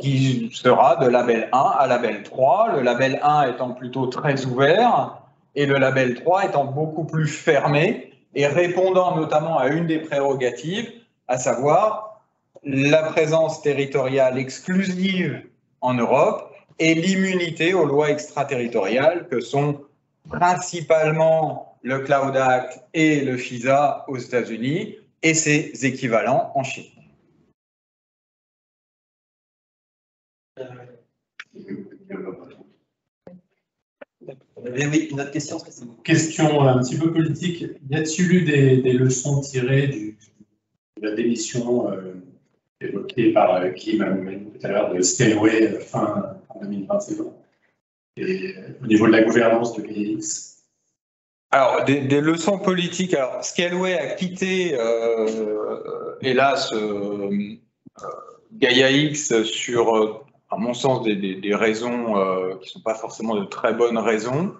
qui sera de label 1 à label 3. Le label 1 étant plutôt très ouvert et le label 3 étant beaucoup plus fermé, et répondant notamment à une des prérogatives, à savoir la présence territoriale exclusive en Europe et l'immunité aux lois extraterritoriales que sont principalement le Cloud Act et le FISA aux États-Unis et ses équivalents en Chine. Oui, une autre question. Question un petit peu politique. Y a-t-il eu des leçons tirées de la démission évoquée par Kim tout à l'heure de Scaleway fin 2021 et au niveau de la gouvernance de Gaia-X? Alors, des leçons politiques. Alors, Scaleway a quitté, hélas, Gaia-X sur, à mon sens, des raisons qui ne sont pas forcément de très bonnes raisons.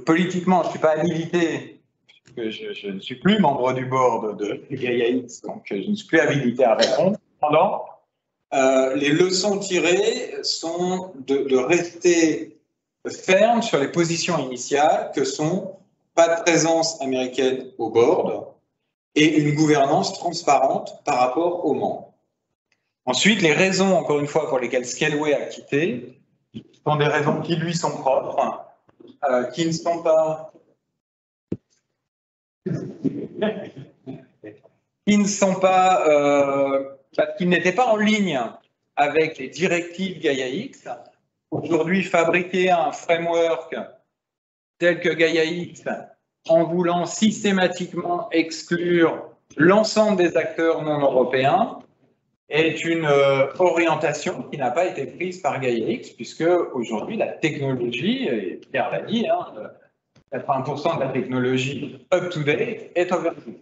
Politiquement, je ne suis pas habilité, puisque je ne suis plus membre du board de Gaia-X, donc je ne suis plus habilité à répondre. Cependant, les leçons tirées sont de rester ferme sur les positions initiales que sont pas de présence américaine au board et une gouvernance transparente par rapport aux membres. Ensuite, les raisons, encore une fois, pour lesquelles Scaleway a quitté, sont des raisons qui lui sont propres, qui ne sont pas... qui n'étaient pas en ligne avec les directives Gaia-X. Aujourd'hui, fabriquer un framework tel que Gaia-X en voulant systématiquement exclure l'ensemble des acteurs non européens est une orientation qui n'a pas été prise par Gaia-X, puisque aujourd'hui la technologie, et Pierre l'a dit, 80% de la technologie up-to-date est overview.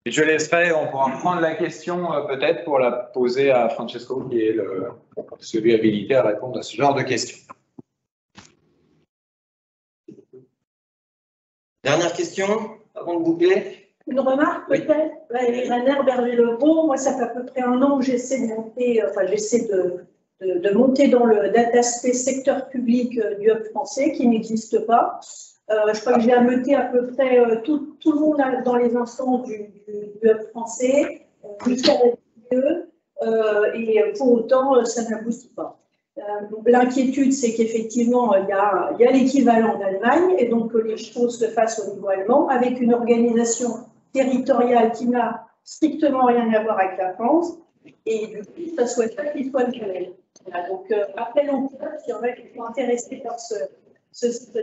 Et je laisserai, on pourra prendre la question peut-être pour la poser à Francesco, qui est celui habilité à répondre à ce genre de questions. Dernière question, avant de boucler. Une remarque peut-être, Rainer Berger-Lebon, moi ça fait à peu près un an que j'essaie de monter, de monter dans le dataspace secteur public du Hub français qui n'existe pas. Je crois que j'ai ameuté à peu près tout le monde dans les instances du Hub français, jusqu'à la DGE, et pour autant ça n'aboutit pas. L'inquiétude, c'est qu'effectivement, il y a l'équivalent d'Allemagne, et donc que les choses se fassent au niveau allemand, avec une organisation territoriale qui n'a strictement rien à voir avec la France, et du coup, ça souhaite pas qu'il soit le cas. Voilà, donc, appelons s'il y en a qui sont intéressés par ce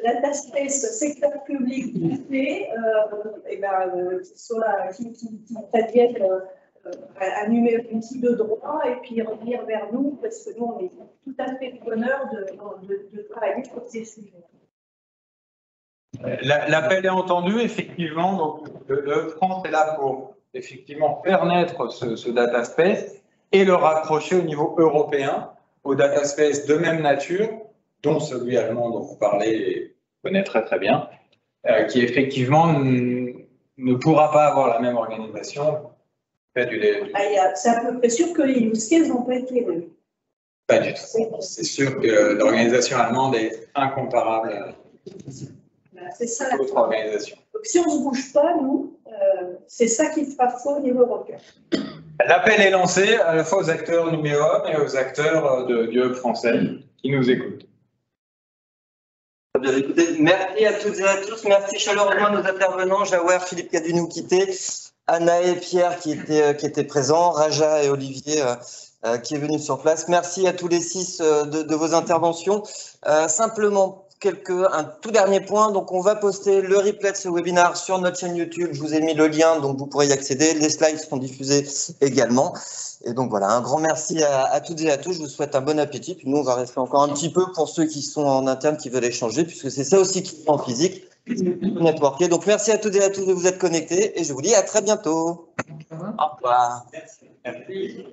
dataspace secteur public qui adviennent un outil de droit et puis revenir vers nous, parce que nous, on est tout à fait bonheur de travailler sur ces sujets. L'appel est entendu, effectivement. Donc, le France est là pour effectivement faire naître ce dataspace et le raccrocher au niveau européen, au dataspace de même nature, dont celui allemand dont vous parlez et connaît très très bien, qui effectivement ne pourra pas avoir la même organisation. C'est à peu près sûr que les use cases n'ont pas été vus. Pas du tout. C'est sûr que l'organisation allemande est incomparable à d'autres organisations. Donc si on ne se bouge pas, nous, c'est ça qui fera faux au niveau européen. L'appel est lancé à la fois aux acteurs du MEOM et aux acteurs du Hub français qui nous écoutent. Bien, écoutez, merci à toutes et à tous. Merci chaleureusement à nos intervenants, Jawar, Philippe qui a dû nous quitter, Anna et Pierre qui étaient présents, Raja et Olivier qui est venu sur place. Merci à tous les 6 de vos interventions. Simplement, un tout dernier point. Donc, on va poster le replay de ce webinaire sur notre chaîne YouTube. Je vous ai mis le lien, donc vous pourrez y accéder. Les slides seront diffusés également. Et donc, voilà, un grand merci à toutes et à tous. Je vous souhaite un bon appétit. Puis nous, on va rester encore un petit peu pour ceux qui sont en interne, qui veulent échanger, puisque c'est ça aussi qui est en physique, networker. Donc, merci à toutes et à tous de vous être connectés. Et je vous dis à très bientôt. Au revoir. Merci.